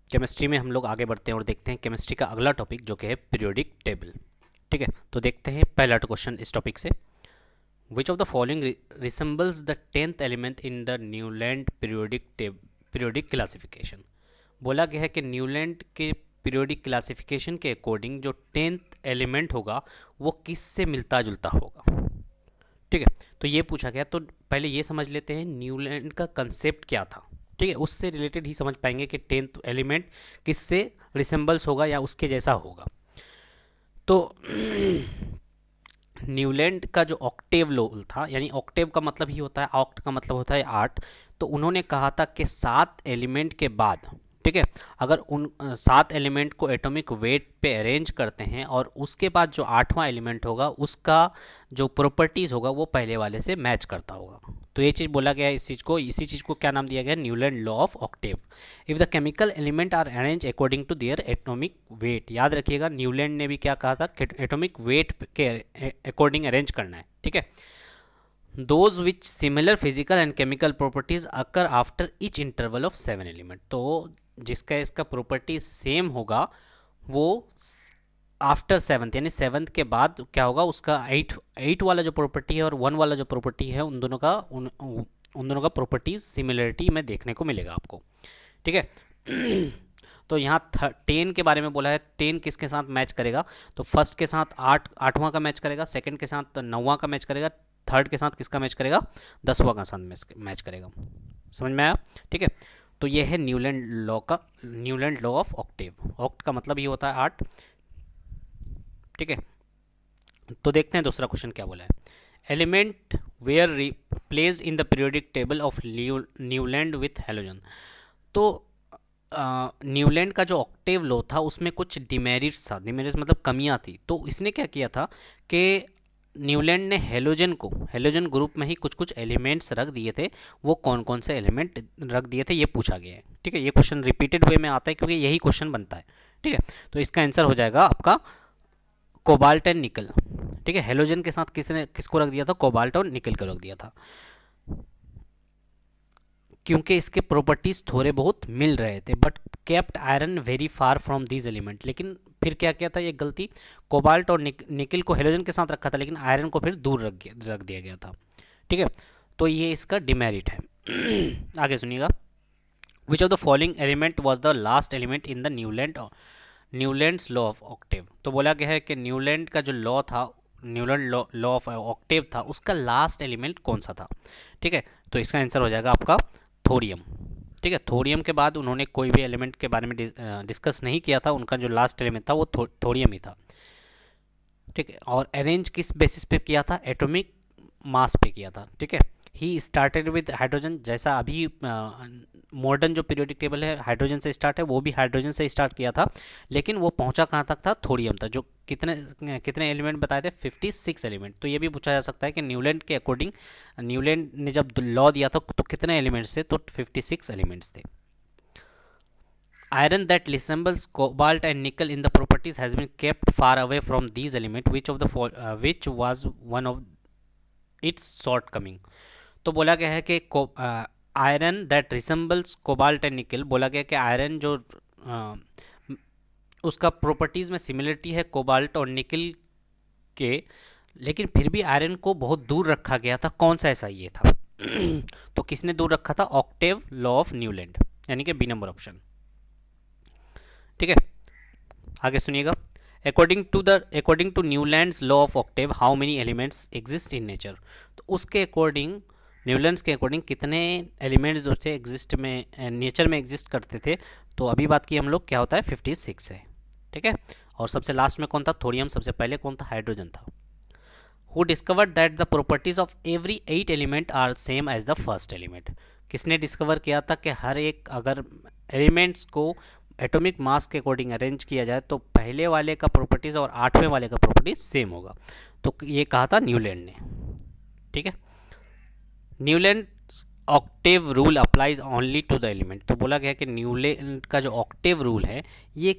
Chemistry में हम लोग आगे बढ़ते हैं और देखते हैं केमिस्ट्री का अगला टॉपिक जो कि है पीरियोडिक टेबल। ठीक है, तो देखते हैं पहला क्वेश्चन इस टॉपिक से। Which of the following resembles the 10th element in the Newland periodic classification. बोला गया है कि न्यूलैंड के पीरियोडिक क्लासिफिकेशन के अकॉर्डिंग जो 10th एलिमेंट होगा वो किससे मिलता जुलता होगा। ठीक है, तो ये पूछा गया। तो पहले ये समझ लेते हैं न्यूलैंड का कंसेप्ट क्या था। ठीक है, उससे रिलेटेड ही समझ पाएंगे कि 10th एलिमेंट किससे रिसेंबल्स होगा या उसके जैसा होगा। तो न्यूलैंड का जो ऑक्टेव लोल था, यानी ऑक्टेव का मतलब ही होता है, ऑक्ट का मतलब होता है 8। तो उन्होंने कहा था कि 7 एलिमेंट के बाद, ठीक है, अगर उन 7 एलिमेंट को एटॉमिक वेट पे अरेंज करते हैं और उसके बाद जो 8वां एलिमेंट होगा उसका जो प्रॉपर्टीज़ होगा वो पहले वाले से मैच करता होगा। तो ये चीज़ बोला गया है। इसी चीज़ को क्या नाम दिया गया? Newland law of octave. If the chemical element are arrange according to their atomic weight. याद रखिएगा, न्यूलैंड ने भी क्या कहा था कि एटॉमिक वेट के अकॉर्डिंग अरेंज करना है। ठीक है, those which similar physical and chemical properties occur after each interval of 7 element. तो जिसका इसका प्रॉपर्टी सेम होगा वो आफ्टर 7th, यानी 7th के बाद क्या होगा, उसका 8 वाला जो प्रॉपर्टी है और 1 वाला जो प्रॉपर्टी है उन दोनों का प्रॉपर्टीज सिमिलरिटी में देखने को मिलेगा आपको। ठीक है तो यहाँ 10 के बारे में बोला है। 10 किसके साथ मैच करेगा? तो फर्स्ट के साथ 8वां का मैच करेगा, सेकंड के साथ 9वां का मैच करेगा, थर्ड के साथ किसका मैच करेगा? 10वां का साथ मैच करेगा। समझ में आया? ठीक है, तो ये है Newland law of octave. Oct का मतलब ये होता है 8। ठीक है, तो देखते हैं दूसरा क्वेश्चन क्या बोला है। Element were placed in the periodic table of Newland with halogen. तो न्यूलैंड का जो ऑक्टेव लॉ था उसमें कुछ डिमेरिट्स था। डिमेरिट्स मतलब कमियां थी। तो इसने क्या किया था कि न्यूलैंड ने हेलोजन ग्रुप में ही कुछ कुछ एलिमेंट्स रख दिए थे। वो कौन कौन से एलिमेंट रख दिए थे ये पूछा गया है। ठीक है, ये क्वेश्चन रिपीटेड वे में आता है क्योंकि यही क्वेश्चन बनता है। ठीक है, तो इसका आंसर हो जाएगा आपका कोबाल्ट एंड निकल। ठीक है, हेलोजन के साथ किसको रख दिया था? कोबाल्ट और निकल को रख दिया था, क्योंकि इसके प्रॉपर्टीज थोड़े बहुत मिल रहे थे। But kept iron very far from these element. लेकिन फिर क्या किया था, ये गलती, कोबाल्ट और निकल को हेलोजन के साथ रखा था लेकिन आयरन को फिर दूर रख दिया गया था। ठीक है, तो ये इसका डिमेरिट है। आगे सुनिएगा। विच of the following element was the last element in the Newlands law of Octave. तो बोला गया है कि न्यूलैंड का जो लॉ था, न्यूलैंड लॉ ऑफ ऑक्टेव था, उसका लास्ट एलिमेंट कौन सा था? ठीक है, तो इसका आंसर हो जाएगा आपका थोरियम। ठीक है, थोरियम के बाद उन्होंने कोई भी एलिमेंट के बारे में डिस्कस नहीं किया था। उनका जो लास्ट एलिमेंट था वो थोरियम ही था। ठीक है, और अरेंज किस बेसिस पे किया था? एटॉमिक मास पे किया था। ठीक है, ही स्टार्टेड विद हाइड्रोजन। जैसा अभी मॉडर्न जो पीरियोडिक टेबल है हाइड्रोजन से स्टार्ट है, वो भी हाइड्रोजन से स्टार्ट किया था, लेकिन वो पहुंचा कहाँ तक था? थोरियम था। जो कितने कितने एलिमेंट बताए थे? 56 एलिमेंट। तो ये भी पूछा जा सकता है कि न्यूलैंड के अकॉर्डिंग, न्यूलैंड ने जब लॉ दिया था तो कितने एलिमेंट्स थे? तो 56 एलिमेंट्स थे। Iron that resembles cobalt and nickel in the properties has been kept far away from these elements. Which was one of its shortcoming? तो बोला गया है कि iron that resembles cobalt and निकल। बोला गया कि आयरन जो उसका प्रॉपर्टीज़ में सिमिलरिटी है कोबाल्ट और निकल के, लेकिन फिर भी आयरन को बहुत दूर रखा गया था। कौन सा ऐसा ये था? तो किसने दूर रखा था? ऑक्टेव लॉ ऑफ न्यूलैंड, यानी कि बी नंबर ऑप्शन। ठीक है, आगे सुनिएगा। According to Newlands law of octave how many elements exist in nature. तो उसके अकॉर्डिंग, न्यूलैंड्स के अकॉर्डिंग कितने एलिमेंट्स जो थे एग्जिस्ट में, नेचर में एग्जिस्ट करते थे? तो अभी बात की हम लोग, क्या होता है? 56 है। ठीक है, और सबसे लास्ट में कौन था? थोरियम। सबसे पहले कौन था? हाइड्रोजन था। Who discovered that the properties of every 8 element are same as the first element. किसने डिस्कवर किया था कि हर एक, अगर एलिमेंट्स को एटॉमिक मास के अकॉर्डिंग अरेंज किया जाए तो पहले वाले का प्रॉपर्टीज़ और 8वें वाले का प्रॉपर्टीज सेम होगा? तो ये कहा था न्यूलैंड ने। ठीक है, Newland octave rule applies only to the element. तो बोला गया कि न्यूलैंड का जो ऑक्टेव रूल है ये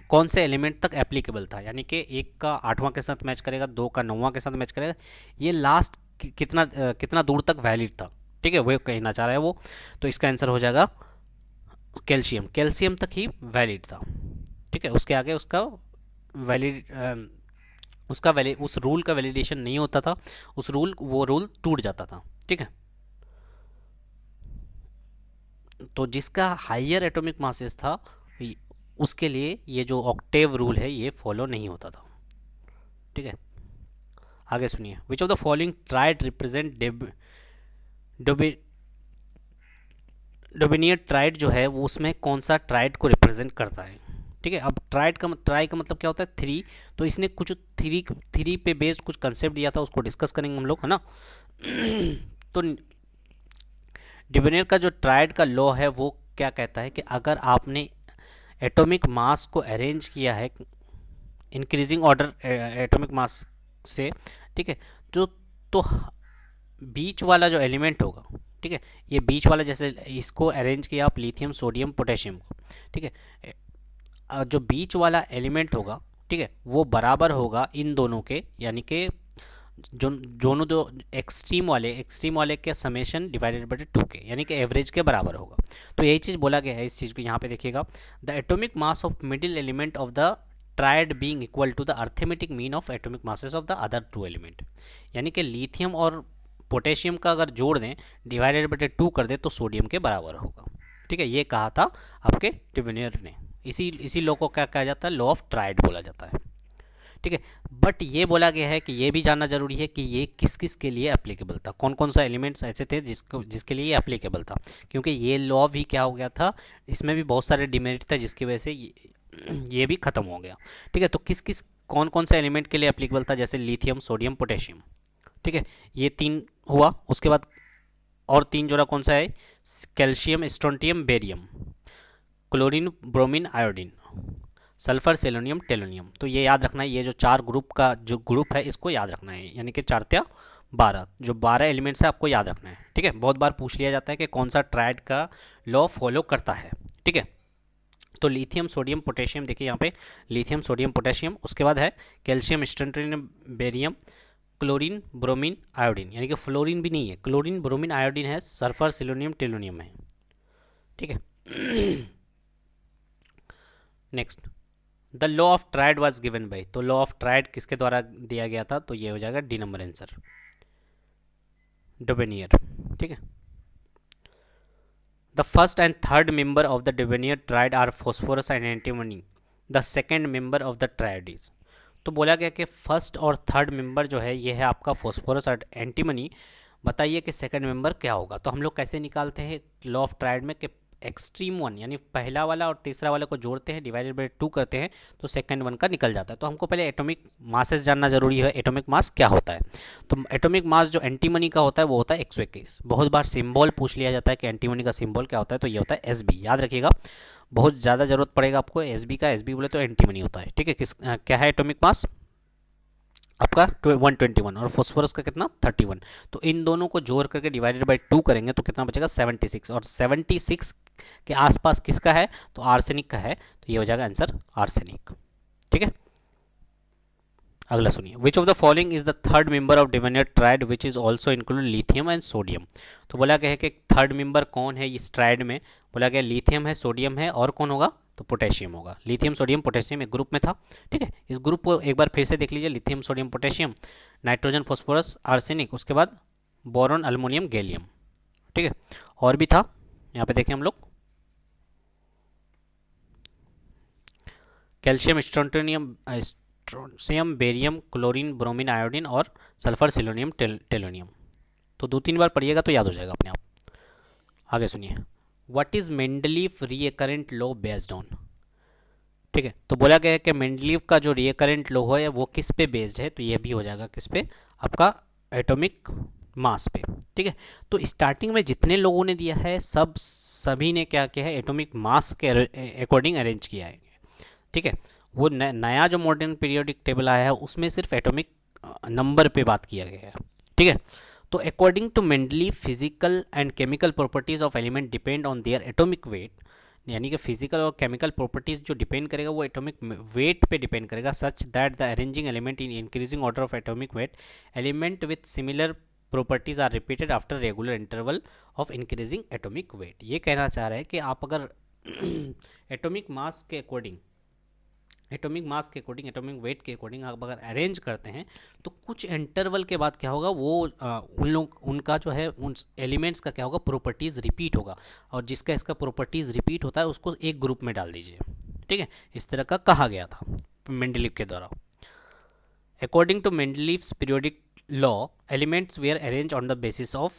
कौन से एलिमेंट तक एप्लीकेबल था? यानी कि 1 का 8वां के साथ मैच करेगा, 2 का 9वां के साथ मैच करेगा। ये लास्ट कितना दूर तक वैलिड था? ठीक है, वो कहना चाह रहा है वो। तो इसका आंसर हो जाएगा कैल्शियम, कैल्शियम तक ही वैलिड था, ठीक है। उसके आगे उसका वैलिड उस रूल का वैलिडेशन नहीं होता था, वो रूल टूट जाता था, ठीक है। तो जिसका हायर एटॉमिक मासेस था उसके लिए ये जो ऑक्टेव रूल है ये फॉलो नहीं होता था, ठीक है। आगे सुनिए, which of the following tried represent डोमिनियर tried जो है वो उसमें कौन सा ट्राइड को रिप्रेजेंट करता है, ठीक है। अब ट्राई का मतलब क्या होता है, थ्री। तो इसने कुछ थ्री पे बेस्ड कुछ कंसेप्ट दिया था, उसको डिस्कस करेंगे हम लोग, है ना। तो डिबेनियर का जो ट्राइड का लॉ है वो क्या कहता है कि अगर आपने एटॉमिक मास को अरेंज किया है इंक्रीजिंग ऑर्डर एटॉमिक मास से, ठीक है, तो बीच वाला जो एलिमेंट होगा, ठीक है, ये बीच वाला, जैसे इसको अरेंज किया आप लिथियम सोडियम पोटेशियम को, ठीक है, जो बीच वाला एलिमेंट होगा, ठीक है, वो बराबर होगा इन दोनों के, यानी कि जो दोनों दो एक्सट्रीम वाले के समेशन डिवाइडेड बाई 2 के, यानी कि एवरेज के बराबर होगा। तो यही चीज़ बोला गया है इस चीज़ को, यहाँ पे देखिएगा, the atomic mass of middle element of the triad being equal to the arithmetic mean of atomic masses of the other 2 element, यानी कि लिथियम और पोटेशियम का अगर जोड़ दें डिवाइडेड बाई 2 कर दें तो सोडियम के बराबर होगा, ठीक है। ये कहा था आपके डिवेनियर ने। इसी लॉ को क्या कहा जाता है, लॉ ऑफ ट्राइड बोला जाता है, ठीक है। बट ये बोला गया है कि ये भी जानना जरूरी है कि ये किस किस के लिए एप्लीकेबल था, कौन कौन सा एलिमेंट्स ऐसे थे जिसके लिए ये एप्लीकेबल था, क्योंकि ये लॉ भी क्या हो गया था, इसमें भी बहुत सारे डिमेरिट था जिसकी वजह से ये भी ख़त्म हो गया, ठीक है। तो कौन कौन से एलिमेंट के लिए एप्लीकेबल था, जैसे लिथियम सोडियम पोटेशियम, ठीक है, ये 3 हुआ। उसके बाद और 3 जोड़ा कौन सा है, calcium strontium barium, chlorine bromine iodine, sulphur selenium tellurium. तो ये याद रखना है, ये जो 4 ग्रुप का जो ग्रुप है इसको याद रखना है, यानी कि 4 त्या 12, जो 12 एलिमेंट्स है आपको याद रखना है, ठीक है। बहुत बार पूछ लिया जाता है कि कौन सा ट्राइड का लॉ फॉलो करता है, ठीक है। तो लिथियम सोडियम पोटेशियम, देखिए यहाँ पे लिथियम सोडियम पोटेशियम, उसके बाद है calcium strontium barium, chlorine bromine iodine, यानी कि फ्लोरीन भी नहीं है, क्लोरीन ब्रोमीन आयोडीन है, सल्फर सिलोनियम टेलोनियम है, ठीक है। Next, the law of tried was given by, तो लॉ ऑफ ट्राइड किसके द्वारा दिया गया था, तो ये हो जाएगा डी नंबर आंसर, डोबेनियर, ठीक है। The first and third member of the Dobereiner triad are phosphorus and antimony, the second member of the triad is. तो बोला गया कि फर्स्ट और थर्ड मेंबर जो है ये है आपका फॉस्फोरस और एंटीमनी। बताइए कि सेकंड मेंबर क्या होगा। तो हम लोग कैसे निकालते हैं लॉ ऑफ ट्राइड में कि एक्सट्रीम वन यानी पहला वाला और तीसरा वाले को जोड़ते हैं, डिवाइडेड बाई 2 करते हैं, तो सेकंड वन का निकल जाता है। तो हमको पहले एटॉमिक मासेस जानना जरूरी है, एटॉमिक मास क्या होता है। तो एटॉमिक मास जो एंटीमनी का होता है वो होता है 121। बहुत बार सिंबल पूछ लिया जाता है कि एंटीमनी का सिंबल क्या होता है, तो ये होता है एसबी, याद रखिएगा, बहुत ज़्यादा जरूरत पड़ेगा आपको एसबी का। एसबी बोले तो एंटीमनी होता है, ठीक है। क्या है एटॉमिक मास आपका 121 और फॉस्फोरस का कितना 31। तो इन दोनों को जोड़ करके डिवाइडेड बाई 2 करेंगे तो कितना बचेगा 76, और 76 के आसपास किसका है, तो आर्सेनिक का है, तो ये हो जाएगा आंसर आर्सेनिक, ठीक है। अगला सुनिए, which of the following is the third member of Dobereiner triad which is also include lithium and sodium. तो बोला गया है कि थर्ड मेंबर कौन है इस ट्राइड में, बोला गया लिथियम है, सोडियम है, और कौन होगा, तो पोटेशियम होगा। लिथियम सोडियम पोटेशियम एक ग्रुप में था, ठीक है। इस ग्रुप को एक बार फिर से देख लीजिए, lithium sodium potassium, nitrogen phosphorus arsenic, उसके बाद बोरॉन अल्मोनियम गैलियम, ठीक है। और भी था, यहाँ पे देखें हम लोग, calcium strontium barium, chlorine bromine iodine और सल्फर सिलोनियम टेलोनियम। तो 2-3 बार पढ़िएगा तो याद हो जाएगा अपने आप। आगे सुनिए, what is Mendeleev recurrent law based on, ठीक है। तो बोला गया है कि मेंडलीफ का जो रीकरेंट लॉ है वो किस पे बेस्ड है, तो ये भी हो जाएगा किस पे, आपका एटॉमिक मास पे, ठीक है। तो स्टार्टिंग में जितने लोगों ने दिया है सभी ने क्या किया है, एटॉमिक मास के अकॉर्डिंग अरेंज किया है, ठीक है। वो नया जो मॉडर्न पीरियोडिक टेबल आया है उसमें सिर्फ एटॉमिक नंबर पे बात किया गया है, ठीक है। तो according to Mendeleev physical and chemical properties of element depend on their atomic weight, यानी कि फिजिकल और केमिकल प्रॉपर्टीज जो डिपेंड करेगा वो एटॉमिक वेट पे डिपेंड करेगा, such that the arranging element in increasing order of atomic weight element with similar properties are repeated after regular interval of increasing atomic weight. ये कहना चाह रहे हैं कि आप अगर एटॉमिक मास के अकॉर्डिंग, एटॉमिक वेट के अकॉर्डिंग आप अगर अरेंज करते हैं तो कुछ इंटरवल के बाद क्या होगा, वो उनका जो है उन एलिमेंट्स का क्या होगा, प्रॉपर्टीज़ रिपीट होगा, और जिसका इसका प्रॉपर्टीज़ रिपीट होता है उसको एक ग्रुप में डाल दीजिए। ठीक है, इस तरह का कहा गया था मेंडलीव के द्वारा। According to Mendeleev's periodic law, elements were arrange on the basis of,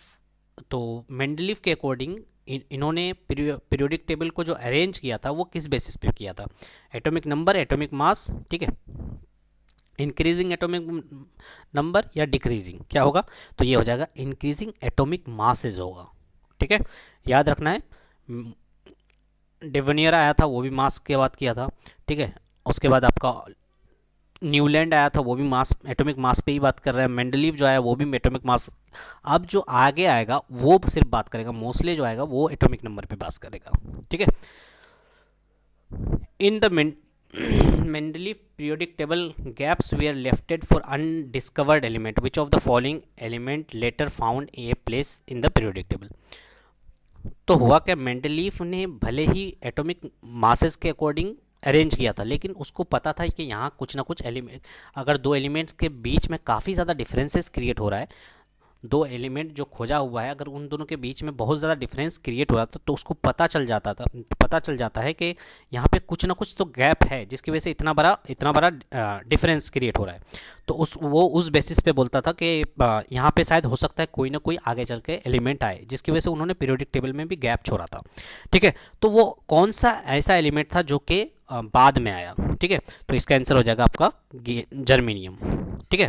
तो मेंडलीव के अकॉर्डिंग इन्होंने पीरियोडिक टेबल को जो अरेंज किया था वो किस बेसिस पे किया था, एटॉमिक नंबर, एटॉमिक मास, ठीक है, इंक्रीजिंग एटॉमिक नंबर या डिक्रीजिंग, क्या होगा, तो ये हो जाएगा इंक्रीजिंग एटॉमिक मासेज होगा। ठीक है, याद रखना है, डेवनियर आया था वो भी मास के बात किया था। ठीक है, उसके बाद आपका न्यूलैंड आया था वो भी मास, एटॉमिक मास पे ही बात कर रहा है। मेंडलीव जो आया वो भी एटॉमिक मास। अब जो आगे आएगा वो सिर्फ बात करेगा, मोस्टली जो आएगा वो एटॉमिक नंबर पे बात करेगा। ठीक है, in the Mendeleev periodic table gaps were lefted for undiscovered element, which of the following element later found a place in the periodic table. तो हुआ क्या, मेंडलीव ने भले ही एटॉमिक मासेस के अकॉर्डिंग अरेंज किया था, लेकिन उसको पता था कि यहाँ कुछ ना कुछ एलिमेंट, अगर दो एलिमेंट्स के बीच में काफ़ी ज़्यादा डिफरेंसेस क्रिएट हो रहा है, दो एलिमेंट जो खोजा हुआ है अगर उन दोनों के बीच में बहुत ज़्यादा डिफरेंस क्रिएट हो रहा था, तो उसको पता चल जाता है कि यहाँ पे कुछ ना कुछ तो गैप है जिसकी वजह से इतना बड़ा डिफरेंस क्रिएट हो रहा है। तो उस बेसिस पे बोलता था कि यहाँ पे शायद हो सकता है कोई ना कोई आगे चल के एलिमेंट आए, जिसकी वजह से उन्होंने पीरियोडिक टेबल में भी गैप छोड़ा था। ठीक है, तो वो कौन सा ऐसा एलिमेंट था जो कि बाद में आया। ठीक है, तो इसका आंसर हो जाएगा आपका जर्मेनियम। ठीक है,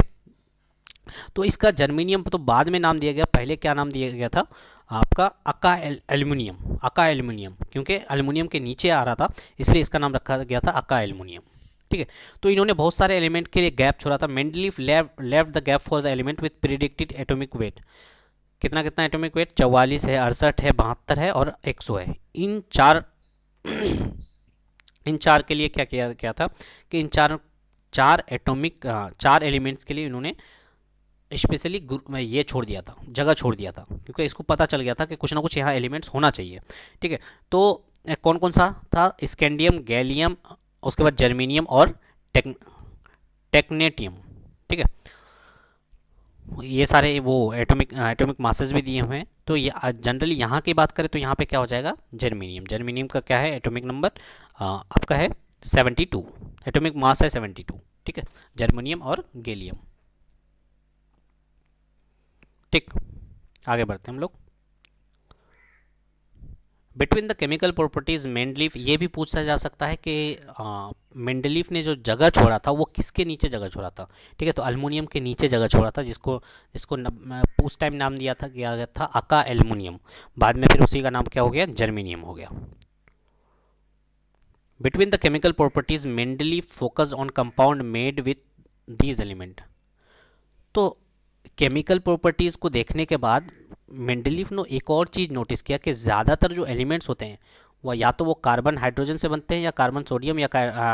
तो इसका जर्मेनियम तो बाद में नाम दिया गया, पहले क्या नाम दिया गया था आपका, अका एल्युमिनियम, क्योंकि एल्युमिनियम के नीचे आ रहा था इसलिए इसका नाम रखा गया था अका एल्युमिनियम। ठीक है, तो इन्होंने बहुत सारे एलिमेंट के लिए गैप छोड़ा था। Mendeleev left the gap for the element with predicted atomic weight, कितना एटॉमिक वेट, 44 है, 68 है, 72 है और 100 है। इन चार के लिए क्या किया था कि इन चार एलिमेंट्स के लिए इन्होंने स्पेशली ये छोड़ दिया था, जगह छोड़ दिया था, क्योंकि इसको पता चल गया था कि कुछ ना कुछ यहाँ एलिमेंट्स होना चाहिए। ठीक है, तो कौन कौन सा था, स्कैंडियम, गैलियम, उसके बाद जर्मेनियम और टेक्नेटियम। ठीक है, ये सारे वो एटॉमिक मासेस भी दिए हुए हैं। तो ये जनरली यहाँ की बात करें तो यहाँ पे क्या हो जाएगा, जर्मेनियम का क्या है एटॉमिक नंबर आपका है 72, एटॉमिक मास है 72। ठीक है, जर्मेनियम और गैलियम। ठीक, आगे बढ़ते हैं हम लोग। Between the chemical properties Mendeleev, ये भी पूछा जा सकता है कि मेंडलीव ने जो जगह छोड़ा था वो किसके नीचे जगह छोड़ा था। ठीक है, तो अल्मोनियम के नीचे जगह छोड़ा था, जिसको उस टाइम नाम दिया गया था अका एल्युमिनियम, बाद में फिर उसी का नाम क्या हो गया, जर्मेनियम हो गया। Between the chemical properties Mendeleev focus on compound made with these element. तो केमिकल प्रॉपर्टीज़ को देखने के बाद मेंडलीव ने एक और चीज़ नोटिस किया कि ज़्यादातर जो एलिमेंट्स होते हैं वह या तो वो कार्बन हाइड्रोजन से बनते हैं, या कार्बन सोडियम, या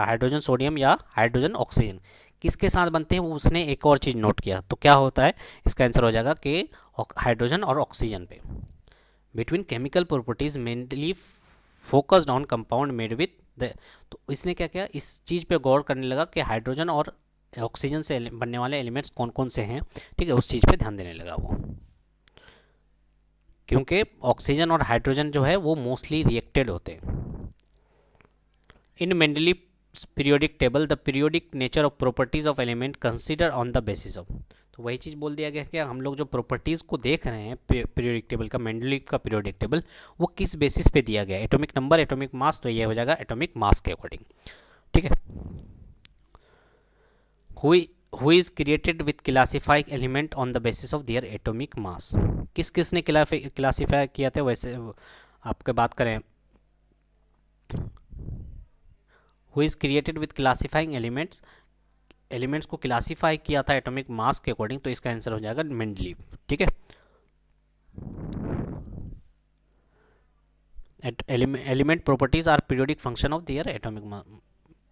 हाइड्रोजन सोडियम, या हाइड्रोजन ऑक्सीजन, किसके साथ बनते हैं वो उसने एक और चीज़ नोट किया। तो क्या होता है, इसका आंसर हो जाएगा कि हाइड्रोजन और ऑक्सीजन पे। Between chemical properties Mendeleev focused on compound made with the, तो इसने क्या किया, इस चीज़ पे गौर करने लगा कि हाइड्रोजन और ऑक्सीजन से बनने वाले एलिमेंट्स कौन कौन से हैं। ठीक है, उस चीज़ पे ध्यान देने लगा वो, क्योंकि ऑक्सीजन और हाइड्रोजन जो है वो मोस्टली रिएक्टेड होते हैं। In Mendeleev periodic table the periodic nature of properties of element consider on the basis of, तो वही चीज़ बोल दिया गया कि हम लोग जो प्रॉपर्टीज़ को देख रहे हैं पीरियोडिक टेबल का, मेंडलीव का पीरियोडिक टेबल, वो किस बेसिस पे दिया गया, एटॉमिक नंबर, एटॉमिक मास, तो ये हो जाएगा एटॉमिक मास के अकॉर्डिंग। ठीक है, who is created with classify element on the basis of their atomic mass, किस ने क्लासीफाई किया था, वैसे आपके बात करें who is created with classifying elements को क्लासीफाई किया था एटॉमिक मास के अकॉर्डिंग, तो इसका आंसर हो जाएगा मेंडलीव। ठीक है, element properties are periodic function of their atomic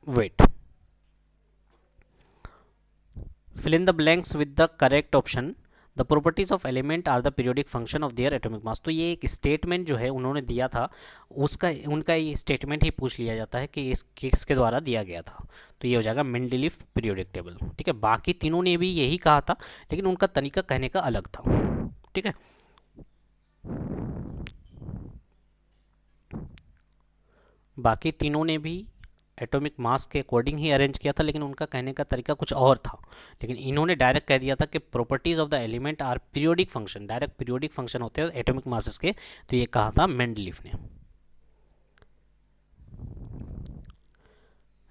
weight. Fill in the blanks with the correct option. The properties of element are the periodic function of their atomic mass. तो ये एक statement जो है उन्होंने दिया था, उसका उनका ये स्टेटमेंट ही पूछ लिया जाता है कि इस किसके द्वारा दिया गया था। तो ये हो जाएगा मेंडलीफ पीरियोडिक टेबल। ठीक है, बाकी तीनों ने भी यही कहा था, लेकिन उनका तरीका कहने का अलग था। ठीक है, बाकी तीनों ने भी एटॉमिक मास के अकॉर्डिंग ही अरेंज किया था, लेकिन उनका कहने का तरीका कुछ और था। लेकिन इन्होंने डायरेक्ट कह दिया था कि properties of the element are periodic function, direct periodic function होते हैं एटॉमिक मासेस के। तो ये कहा था मेंडलीफ ने।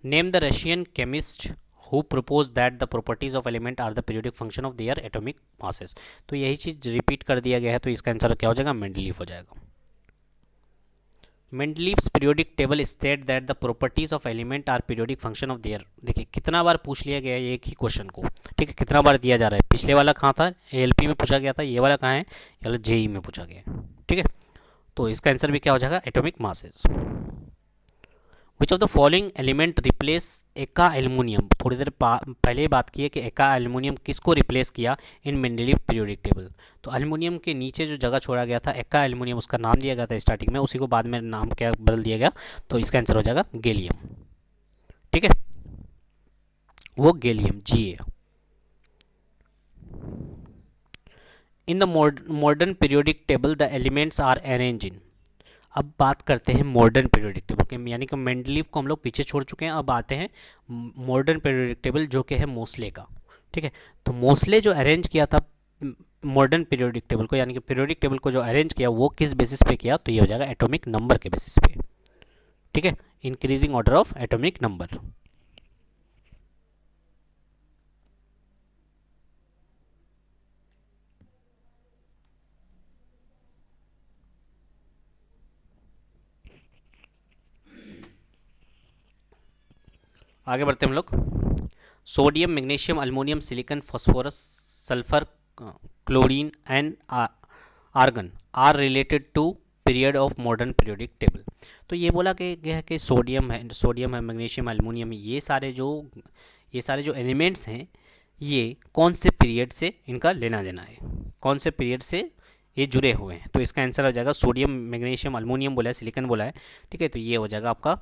Name the Russian chemist who propose that the properties of element are the periodic function of their atomic masses. तो यही चीज़ रिपीट कर दिया गया है, तो इसका आंसर क्या हो जाएगा, मेंडलीफ हो जाएगा। Mendeleev's periodic table state that the properties of element are periodic function of their. देखिए कितना बार पूछ लिया गया है एक ही क्वेश्चन को। ठीक है, कितना बार दिया जा रहा है। पिछले वाला कहाँ था, एएलपी में पूछा गया था, ये वाला कहाँ है, ये वाला जेई में पूछा गया है। ठीक है, तो इसका आंसर भी क्या हो जाएगा, atomic masses. Which of the following element replace एका एल्युमिनियम। थोड़ी देर पहले ही बात की है कि एका एल्युमिनियम किसको रिप्लेस किया इन मेंडलीव पीरियोडिक टेबल। तो एल्युमिनियम के नीचे जो जगह छोड़ा गया था एका एल्युमिनियम, उसका नाम दिया गया था स्टार्टिंग में, उसी को बाद में नाम क्या बदल दिया गया। तो इसका आंसर हो जाएगा गैलियम। ठीक है, वो gallium Ga। In the modern periodic table the elements are arrange in. अब बात करते हैं मॉडर्न पीरियोडिक टेबल के, यानी कि मेंडलीव को हम लोग पीछे छोड़ चुके हैं। अब आते हैं मॉडर्न पीरियोडिक टेबल जो कि है मोस्ले का। ठीक है, तो मोस्ले जो अरेंज किया था मॉडर्न पीरियोडिक टेबल को, यानी कि पीरियोडिक टेबल को जो अरेंज किया वो किस बेसिस पे किया, तो ये हो जाएगा एटॉमिक नंबर के बेसिस पे। ठीक है, increasing order of atomic number. आगे बढ़ते हैं हम लोग। Sodium, magnesium, aluminium, silicon, phosphorus, sulphur, chlorine and argon are related to period of modern periodic table. तो ये बोला कि गया है कि सोडियम है, मैग्नीशियम, अल्मोनियम, ये सारे जो एलिमेंट्स हैं ये कौन से पीरियड से इनका लेना देना है, कौन से पीरियड से ये जुड़े हुए हैं। तो इसका आंसर हो जाएगा सोडियम, मैग्नीशियम, अल्मोनियम बोला है, सिलिकॉन बोला है। ठीक है, तो ये हो जाएगा आपका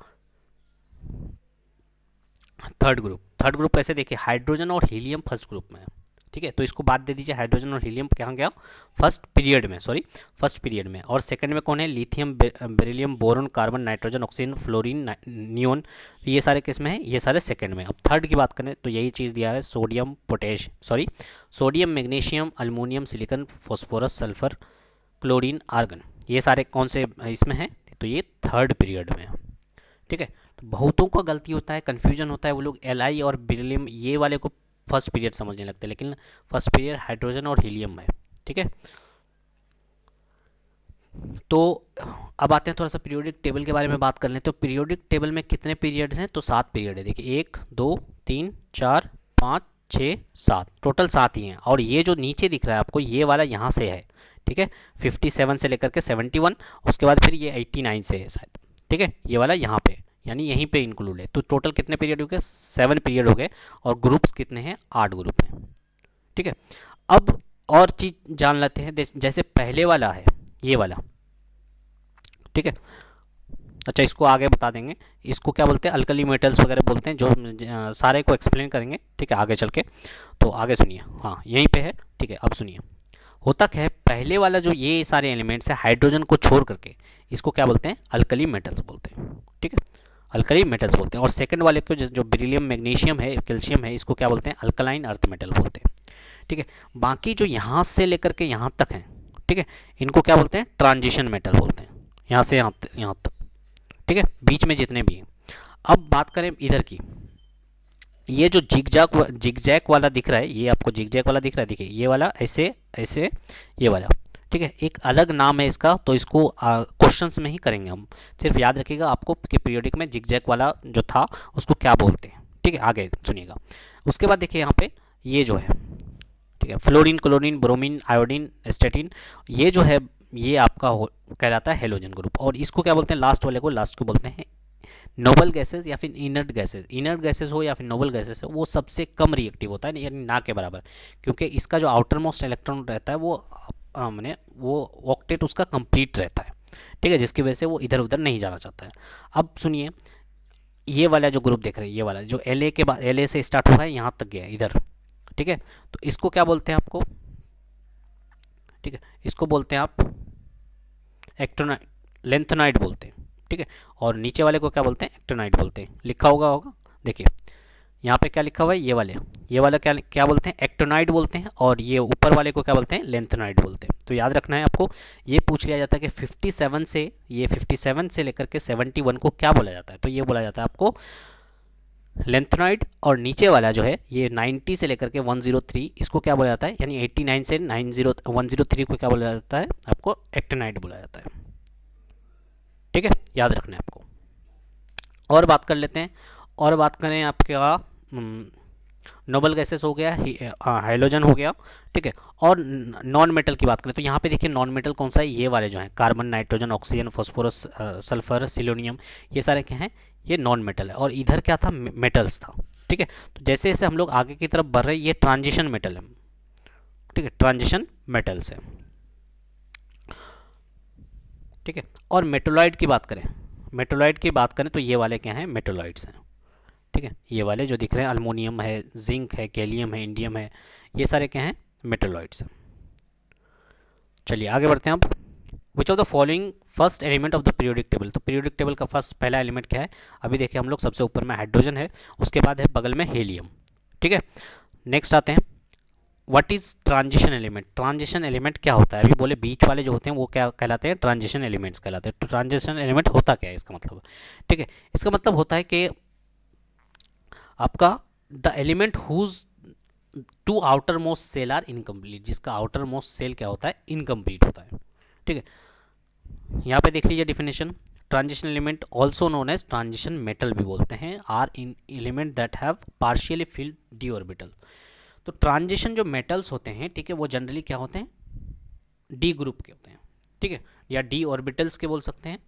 थर्ड ग्रुप कैसे देखिए, हाइड्रोजन और हीलियम फर्स्ट ग्रुप में है। ठीक है, तो इसको बात दे दीजिए, हाइड्रोजन और हीलियम कहाँ गया, फर्स्ट पीरियड में। और सेकंड में कौन है, lithium, beryllium, boron, carbon, nitrogen, oxygen, fluorine, neon, तो ये सारे किस में है, ये सारे सेकंड में। अब थर्ड की बात करें तो यही चीज़ दिया है, sodium, magnesium, aluminium, silicon, phosphorus, sulphur, chlorine, argon, ये सारे कौन से इसमें हैं, तो ये थर्ड पीरियड में है। ठीक है, तो बहुतों का गलती होता है, कन्फ्यूजन होता है, वो लोग Li और बेरिलियम ये वाले को फर्स्ट पीरियड समझने लगते हैं, लेकिन फर्स्ट पीरियड हाइड्रोजन और हीलियम है। ठीक है, तो अब आते हैं थोड़ा सा पीरियोडिक टेबल के बारे में बात कर लें। तो पीरियोडिक टेबल में कितने पीरियड्स हैं, तो 7 पीरियड है। देखिए 1 2 3 4 5 6 7, टोटल 7 ही हैं। और ये जो नीचे दिख रहा है आपको, ये वाला यहाँ से है। ठीक है, 57 से लेकर के 71, उसके बाद फिर ये 89 से है शायद। ठीक है, ये वाला यहाँ पे, यानी यहीं पे इंक्लूड है। तो टोटल कितने पीरियड हो गए, 7 पीरियड हो गए। और ग्रुप्स कितने हैं, 8 ग्रुप हैं। ठीक है, अब और चीज़ जान लेते हैं, जैसे पहले वाला है ये वाला। ठीक है, अच्छा इसको आगे बता देंगे, इसको क्या बोलते हैं, अल्कली मेटल्स वगैरह बोलते हैं, जो सारे को एक्सप्लेन करेंगे। ठीक है, आगे चल के, तो आगे सुनिए, हाँ यहीं पे है। ठीक है, अब सुनिए, होता क्या है, पहले वाला जो ये सारे एलिमेंट्स है, हाइड्रोजन को छोड़ करके इसको क्या बोलते हैं, अल्कली मेटल्स बोलते हैं। ठीक है, अल्कली मेटल्स बोलते हैं। और सेकंड वाले को जो बेरिलियम, मैग्नीशियम है, कैल्शियम है, इसको क्या बोलते हैं, अल्कलाइन अर्थ मेटल बोलते हैं। ठीक है, बाकी जो यहाँ से लेकर के यहाँ तक हैं, ठीक है, इनको क्या बोलते हैं, ट्रांजिशन मेटल बोलते हैं, यहाँ से यहाँ तक। ठीक है, बीच में जितने भी हैं। अब बात करें इधर की, ये जो जिगजैग वाला दिख रहा है, ये आपको जिगजैग वाला दिख रहा है, देखिए ये वाला ऐसे ऐसे, ये वाला। ठीक है, एक अलग नाम है इसका, तो इसको क्वेश्चंस में ही करेंगे हम। सिर्फ याद रखिएगा आपको कि पीरियोडिक में जिगजैग वाला जो था उसको क्या बोलते हैं। ठीक है, आगे सुनिएगा। उसके बाद देखिए यहाँ पे ये जो है, ठीक है, फ्लोरीन, क्लोरीन, ब्रोमीन, आयोडीन, एस्टेटिन, ये जो है ये आपका कहलाता है हेलोजन ग्रुप। और इसको क्या बोलते हैं, लास्ट वाले को, लास्ट को बोलते हैं नोबल गैसेस या फिर इनर्ट गैसेस हो या फिर नोबल गैसेस हो, वो सबसे कम रिएक्टिव होता है, यानी ना के बराबर, क्योंकि इसका जो आउटर मोस्ट इलेक्ट्रॉन रहता है वो मैंने वो ऑक्टेट उसका कंप्लीट रहता है, ठीक है, जिसकी वजह से वो इधर उधर नहीं जाना चाहता है। अब सुनिए, ये वाला जो ग्रुप देख रहे हैं, ये वाला जो एल ए के बाद एल ए से स्टार्ट हुआ है यहाँ तक गया है इधर, ठीक है, तो इसको क्या बोलते हैं आपको, ठीक है, इसको बोलते हैं आप एक्टोनाइट, लेंथेनाइट बोलते हैं, ठीक है, और नीचे वाले को क्या बोलते हैं, एक्टोनाइट बोलते हैं। लिखा होगा देखिए यहाँ पे क्या लिखा हुआ है, ये वाला क्या क्या बोलते हैं, एक्टोनाइट बोलते हैं, और ये ऊपर वाले को क्या बोलते हैं, लेंथेनाइट बोलते हैं। तो याद रखना है आपको, ये पूछ लिया जाता है कि 57 से लेकर के 71 को क्या बोला जाता है, तो ये बोला जाता है आपको लेंथेनाइट, और नीचे वाला जो है ये 90 से लेकर के 103, इसको क्या बोला जाता है, यानी 89 से 103 को क्या बोला जाता है, आपको एक्टिनाइट बोला जाता है, ठीक है, याद रखना है आपको। और बात कर लेते हैं, और बात करें आपका नोबल गैसेस हो गया, हाइड्रोजन हो गया, ठीक है, और नॉन मेटल की बात करें तो यहाँ पे देखिए नॉन मेटल कौन सा है, ये वाले जो हैं carbon, nitrogen, oxygen, phosphorus, sulphur, selenium, ये सारे क्या हैं, ये नॉन मेटल है, और इधर क्या था, मेटल्स था, ठीक है। तो जैसे जैसे हम लोग आगे की तरफ बढ़ रहे हैं, ये ट्रांजिशन मेटल है, ठीक है, ट्रांजिशन मेटल्स है, ठीक है। और मेटोलॉइड की बात करें तो ये वाले क्या हैं, मेटोलॉइड्स हैं, ठीक है, ये वाले जो दिख रहे हैं, अल्मोनियम है, जिंक है, गैलियम है, इंडियम है, ये सारे क्या हैं, मेटोलॉइड्स हैं। चलिए आगे बढ़ते हैं अब। विच of the following first element of the periodic table, तो पीरियोडिक टेबल का फर्स्ट पहला एलिमेंट क्या है, अभी देखिए हम लोग सबसे ऊपर में हाइड्रोजन है, उसके बाद है बगल में हीलियम, ठीक है। नेक्स्ट आते हैं, what is transition element, transition element क्या होता है, अभी बोले बीच वाले जो होते हैं वो क्या कहलाते हैं, ट्रांजिशन एलिमेंट्स कहलाते हैं। तो ट्रांजिशन एलिमेंट होता क्या है, इसका मतलब, ठीक है, इसका मतलब होता है कि आपका the element whose two outermost shell are incomplete, जिसका आउटर मोस्ट सेल क्या होता है, इनकम्प्लीट होता है, ठीक है। यहाँ पे देख लीजिए definition, transition element also known as transition metal भी बोलते हैं, are in element that have partially filled d orbital. तो ट्रांजिशन जो मेटल्स होते हैं, ठीक है, वो जनरली क्या होते हैं, डी ग्रुप के होते हैं, ठीक है, या डी ऑर्बिटल्स के बोल सकते हैं।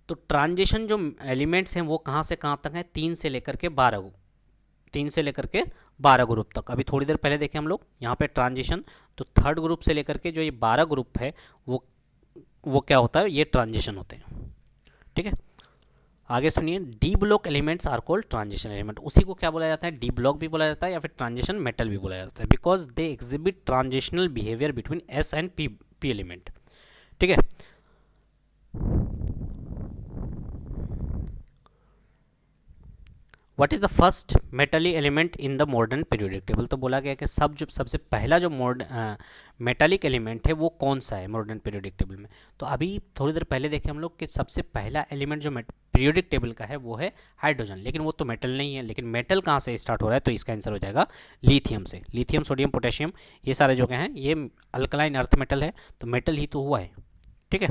तो ट्रांजिशन जो एलिमेंट्स हैं वो कहाँ से कहाँ तक हैं, 3 से लेकर के 12 ग्रुप तक। अभी थोड़ी देर पहले देखें हम लोग यहाँ पे ट्रांजिशन, तो थर्ड ग्रुप से लेकर के जो ये 12 ग्रुप है वो क्या होता है, ये ट्रांजिशन होते हैं, ठीक है। आगे सुनिए, d block elements are called transition element, उसी को क्या बोला जाता है, डी ब्लॉक भी बोला जाता है या फिर ट्रांजिशन मेटल भी बोला जाता है, because they exhibit transitional behaviour between S and P element, ठीक है। What is the first metalloid element in the modern periodic table, तो बोला गया कि सबसे पहला जो मेटालिक एलिमेंट है वो कौन सा है मॉडर्न पीरियोडिक टेबल में। तो अभी थोड़ी देर पहले देखे हम लोग कि सबसे पहला एलिमेंट जो पीरियोडिक टेबल का है वो है हाइड्रोजन, लेकिन वो तो मेटल नहीं है। लेकिन मेटल कहाँ से स्टार्ट हो रहा है, तो इसका आंसर हो जाएगा लिथियम से। लिथियम, सोडियम, पोटेशियम, ये सारे जो हैं ये अल्कलाइन अर्थ मेटल है, तो मेटल ही तो हुआ है, ठीक है।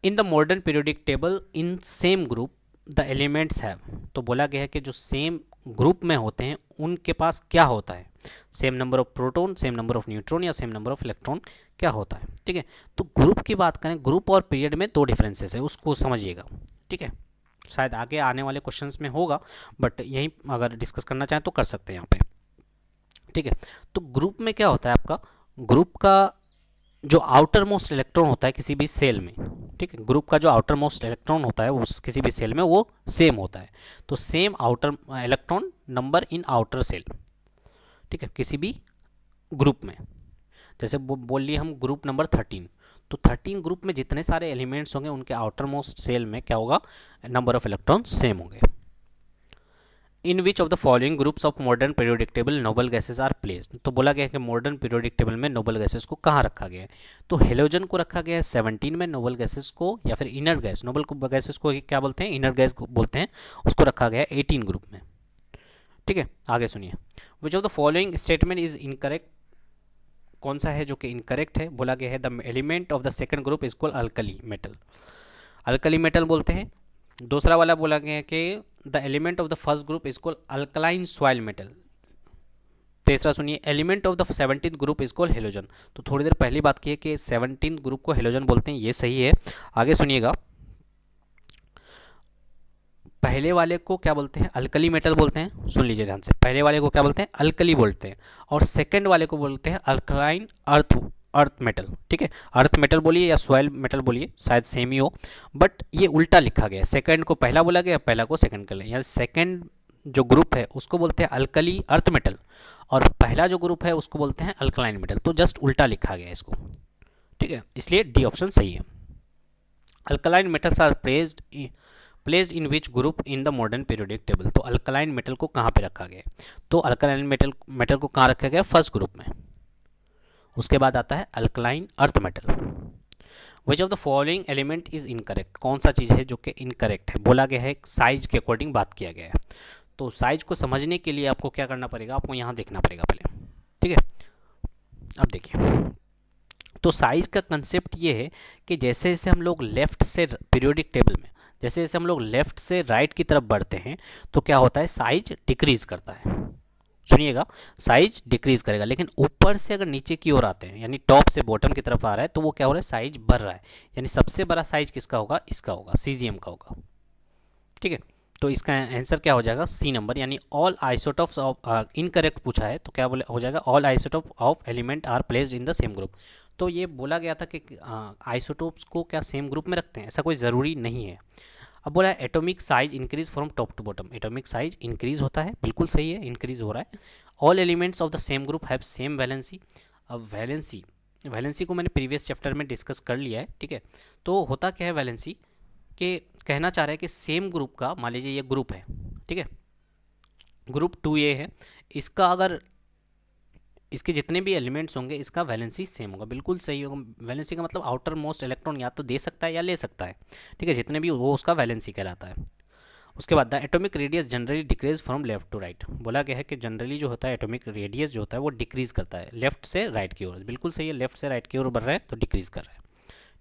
In the modern periodic table in same group the elements have, तो बोला गया है कि जो सेम ग्रुप में होते हैं उनके पास क्या होता है, same number of proton, same number of neutron या सेम नंबर ऑफ इलेक्ट्रॉन क्या होता है, ठीक है। तो ग्रुप की बात करें, ग्रुप और पीरियड में 2 डिफरेंसेस है, उसको समझिएगा, ठीक है। शायद आगे आने वाले क्वेश्चंस में होगा, बट यहीं अगर डिस्कस करना चाहें तो कर सकते हैं यहाँ पे, ठीक है। तो ग्रुप में क्या होता है, आपका ग्रुप का जो आउटर मोस्ट इलेक्ट्रॉन होता है किसी भी सेल में, ठीक है, ग्रुप का जो आउटर मोस्ट इलेक्ट्रॉन होता है उस किसी भी सेल में वो सेम होता है। तो same outer electron number in outer shell, ठीक है, किसी भी ग्रुप में। जैसे बोल लिए हम ग्रुप नंबर 13, तो 13 ग्रुप में जितने सारे एलिमेंट्स होंगे उनके आउटर मोस्ट सेल में क्या होगा, नंबर ऑफ इलेक्ट्रॉन सेम होंगे। In which of the following groups of modern periodic table noble gases are placed, तो बोला गया है कि मॉडर्न पीरियोडिक टेबल में नोबल गैसेज को कहाँ रखा गया है, तो हेलोजन को रखा गया है 17 में, नोबल गैसेज को या फिर इनर गैस, नोबल गैसेज को क्या बोलते हैं, इनर गैस बोलते हैं, उसको रखा गया है 18 ग्रुप में, ठीक है। आगे सुनिए, which of the following statement is incorrect, कौन सा है जो कि इनकरेक्ट है, बोला गया है the element of the second group is called alkali metal, alkali metal बोलते हैं। दूसरा वाला बोला गया है कि the element of the first group is called alkaline soil metal. तीसरा सुनिए, element of the 17th group is called halogen, तो थोड़ी देर पहली बात की है कि 17th ग्रुप को हेलोजन बोलते हैं, ये सही है। आगे सुनिएगा, पहले वाले को क्या बोलते हैं, अल्कली मेटल बोलते हैं, सुन लीजिए ध्यान से, पहले वाले को क्या बोलते हैं, अल्कली बोलते हैं, और सेकंड वाले को बोलते हैं अल्कलाइन अर्थ मेटल। ठीक है, अर्थ मेटल बोलिए या सॉइल मेटल बोलिए, शायद सेम ही हो, बट ये उल्टा लिखा गया है, सेकंड को पहला बोला गया, पहला को सेकंड कर लिया, यानी सेकंड जो ग्रुप है उसको बोलते हैं अल्कली अर्थ मेटल, और पहला जो ग्रुप है उसको बोलते हैं अल्कलाइन मेटल, तो जस्ट उल्टा लिखा गया है इसको। ठीक है, इसलिए डी ऑप्शन सही है। Alkaline metals are placed in which group in the modern periodic table. तो अल्कलाइन मेटल को कहाँ पे रखा गया है, तो अल्कलाइन मेटल को कहाँ रखा गया, फर्स्ट ग्रुप में। उसके बाद आता है alkaline earth metal. Which of the following element is incorrect, कौन सा चीज़ है जो कि इनकरेक्ट है, बोला गया है साइज के अकॉर्डिंग बात किया गया है। तो साइज को समझने के लिए आपको क्या करना पड़ेगा, आपको यहाँ देखना पड़ेगा पहले। ठीक है, अब देखिए, तो साइज का कंसेप्ट ये है कि जैसे जैसे हम लोग लेफ्ट से पीरियोडिक टेबल में, जैसे जैसे हम लोग लेफ्ट से राइट की तरफ बढ़ते हैं तो क्या होता है, साइज डिक्रीज करता है। सुनिएगा, साइज डिक्रीज करेगा, लेकिन ऊपर से अगर नीचे की ओर आते हैं, यानी टॉप से बॉटम की तरफ आ रहा है, तो वो क्या हो रहा है, साइज बढ़ रहा है। यानी सबसे बड़ा साइज किसका होगा, इसका होगा, सीजीएम का होगा। ठीक है, तो इसका आंसर क्या हो जाएगा, सी नंबर, यानी ऑल आइसोटोप्स ऑफ, इनकरेक्ट पूछा है तो क्या बोले हो जाएगा, all isotope of element are placed in the same group. तो ये बोला गया था कि आइसोटोप्स को क्या सेम ग्रुप में रखते हैं, ऐसा कोई ज़रूरी नहीं है। अब बोला है atomic size increase from top to bottom, atomic size increase होता है, बिल्कुल सही है, इंक्रीज हो रहा है। All elements of the same group have same valency. अब वैलेंसी को मैंने प्रीवियस चैप्टर में डिस्कस कर लिया है। ठीक है, तो होता क्या है वैलेंसी, कि कहना चाह रहा है कि सेम ग्रुप का, मान लीजिए ये ग्रुप है, ठीक है, ग्रुप 2A है, इसका अगर इसके जितने भी एलिमेंट्स होंगे इसका वैलेंसी सेम होगा, बिल्कुल सही होगा। वैलेंसी का मतलब आउटर मोस्ट इलेक्ट्रॉन या तो दे सकता है या ले सकता है। ठीक है, जितने भी वो उसका वैलेंसी कहलाता है। उसके बाद the atomic radius generally decrease from left to right, बोला गया है कि जनरली जो होता है एटॉमिक रेडियस जो होता है वो डिक्रीज करता है लेफ्ट से राइट की ओर, बिल्कुल सही है, लेफ्ट से राइट की ओर बढ़ रहा है तो डिक्रीज कर रहा है।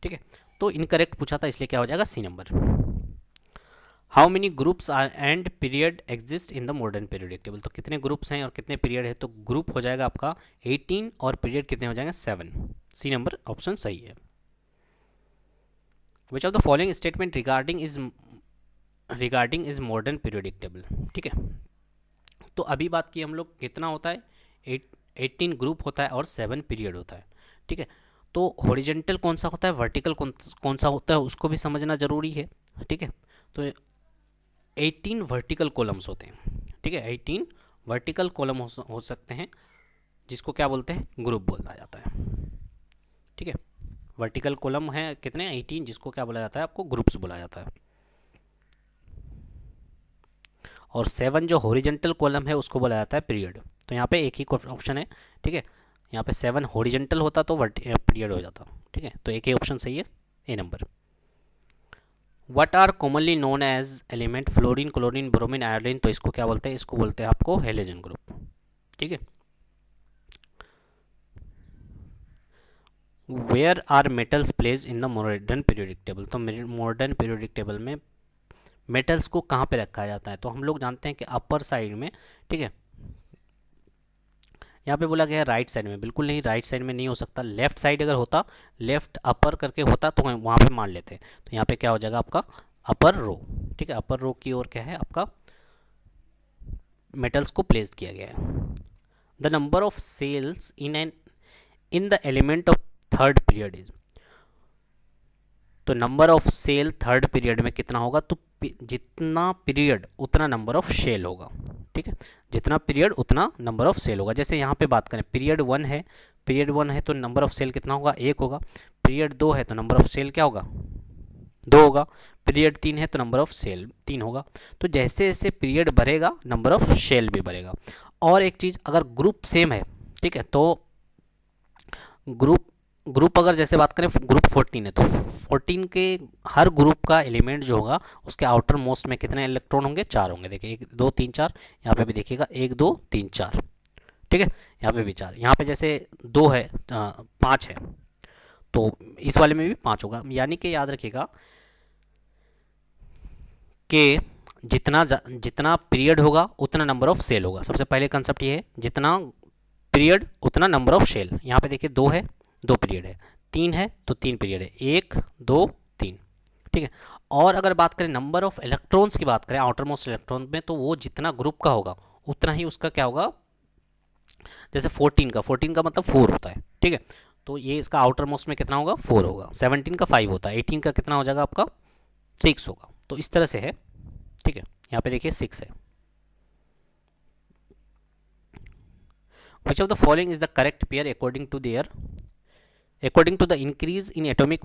ठीक है, तो इनकरेक्ट पूछा था, इसलिए क्या हो जाएगा, c number. How many groups are and period exist in the modern periodic table, तो कितने ग्रुप्स हैं और कितने पीरियड है, तो ग्रुप हो जाएगा आपका 18 और पीरियड कितने हो जाएंगे, 7। सी नंबर ऑप्शन सही है। Which of the following statement regarding is modern periodic table. ठीक है, तो अभी बात की हम लोग, कितना होता है, 18 ग्रुप होता है और 7 पीरियड होता है। ठीक है, तो हॉरिजेंटल कौन सा होता है, वर्टिकल कौन सा होता है, उसको भी समझना जरूरी है। ठीक है, तो 18 वर्टिकल कॉलम्स होते हैं। ठीक है, 18 वर्टिकल कॉलम हो सकते हैं, जिसको क्या बोलते हैं, ग्रुप बोला जाता है। ठीक है, वर्टिकल कॉलम है कितने, 18, जिसको क्या बोला जाता है, आपको ग्रुप्स बोला जाता है। और 7 जो हॉरिजेंटल कॉलम है उसको बोला जाता है पीरियड। तो यहाँ पे एक ही ऑप्शन है। ठीक है, यहाँ पे 7 हॉरिजेंटल होता तो पीरियड हो जाता। ठीक है, तो एक ही ऑप्शन सही है, A number. What are commonly known as element, fluorine, chlorine, bromine, iodine, तो इसको क्या बोलते हैं, इसको बोलते हैं आपको हेलोजन ग्रुप। ठीक है, where are metals place in the modern periodic table, तो मॉडर्न पीरियोडिक टेबल में मेटल्स को कहाँ पे रखा जाता है, तो हम लोग जानते हैं कि अपर साइड में। ठीक है, यहाँ पे बोला गया है राइट साइड में, बिल्कुल नहीं, राइट साइड में नहीं हो सकता, लेफ्ट साइड अगर होता, लेफ्ट अपर करके होता तो वहाँ पे मान लेते। तो यहाँ पे क्या हो जाएगा आपका अपर रो। ठीक है, अपर रो की ओर क्या है आपका मेटल्स को प्लेस किया गया है। The number of shells in the element of third period is, तो number of shell third period में कितना होगा, तो जितना पीरियड उतना नंबर ऑफ शेल होगा। ठीक है, जितना पीरियड उतना नंबर ऑफ सेल होगा। जैसे यहाँ पे बात करें, पीरियड 1 है तो नंबर ऑफ सेल कितना होगा, 1 होगा। पीरियड 2 है तो नंबर ऑफ सेल क्या होगा, 2 होगा। पीरियड 3 है तो नंबर ऑफ सेल 3 होगा। तो जैसे जैसे पीरियड बढ़ेगा नंबर ऑफ शेल भी बढ़ेगा। और एक चीज़, अगर ग्रुप सेम है, ठीक है, तो ग्रुप अगर जैसे बात करें ग्रुप 14 है तो 14 के हर ग्रुप का एलिमेंट जो होगा उसके आउटर मोस्ट में कितने इलेक्ट्रॉन होंगे, 4 होंगे। देखिए 1 2 3 4, यहाँ पे भी देखिएगा 1 2 3 4। ठीक है, यहाँ पे भी 4, यहाँ पे जैसे 2 है 5 है तो इस वाले में भी 5 होगा। यानी कि याद रखिएगा कि जितना पीरियड होगा उतना नंबर ऑफ सेल होगा। सबसे पहले कंसेप्ट ये है, जितना पीरियड उतना नंबर ऑफ शेल। यहाँ पे देखिए 2 है, 2 पीरियड है, 3 है तो 3 पीरियड है, 1 2 3। ठीक है। और अगर बात करें नंबर ऑफ इलेक्ट्रॉन्स की बात करें आउटर मोस्ट इलेक्ट्रॉन में, तो वो जितना ग्रुप का होगा उतना ही उसका क्या होगा, जैसे 14 का मतलब 4 होता है, ठीक है। तो ये इसका आउटर मोस्ट में कितना होगा, 4 होगा। 17 का 5 होता है। 18 का कितना हो जाएगा आपका, 6 होगा। तो इस तरह से है, ठीक है। यहाँ पे देखिए 6 है। Which of the following is the correct pair according to the increase in atomic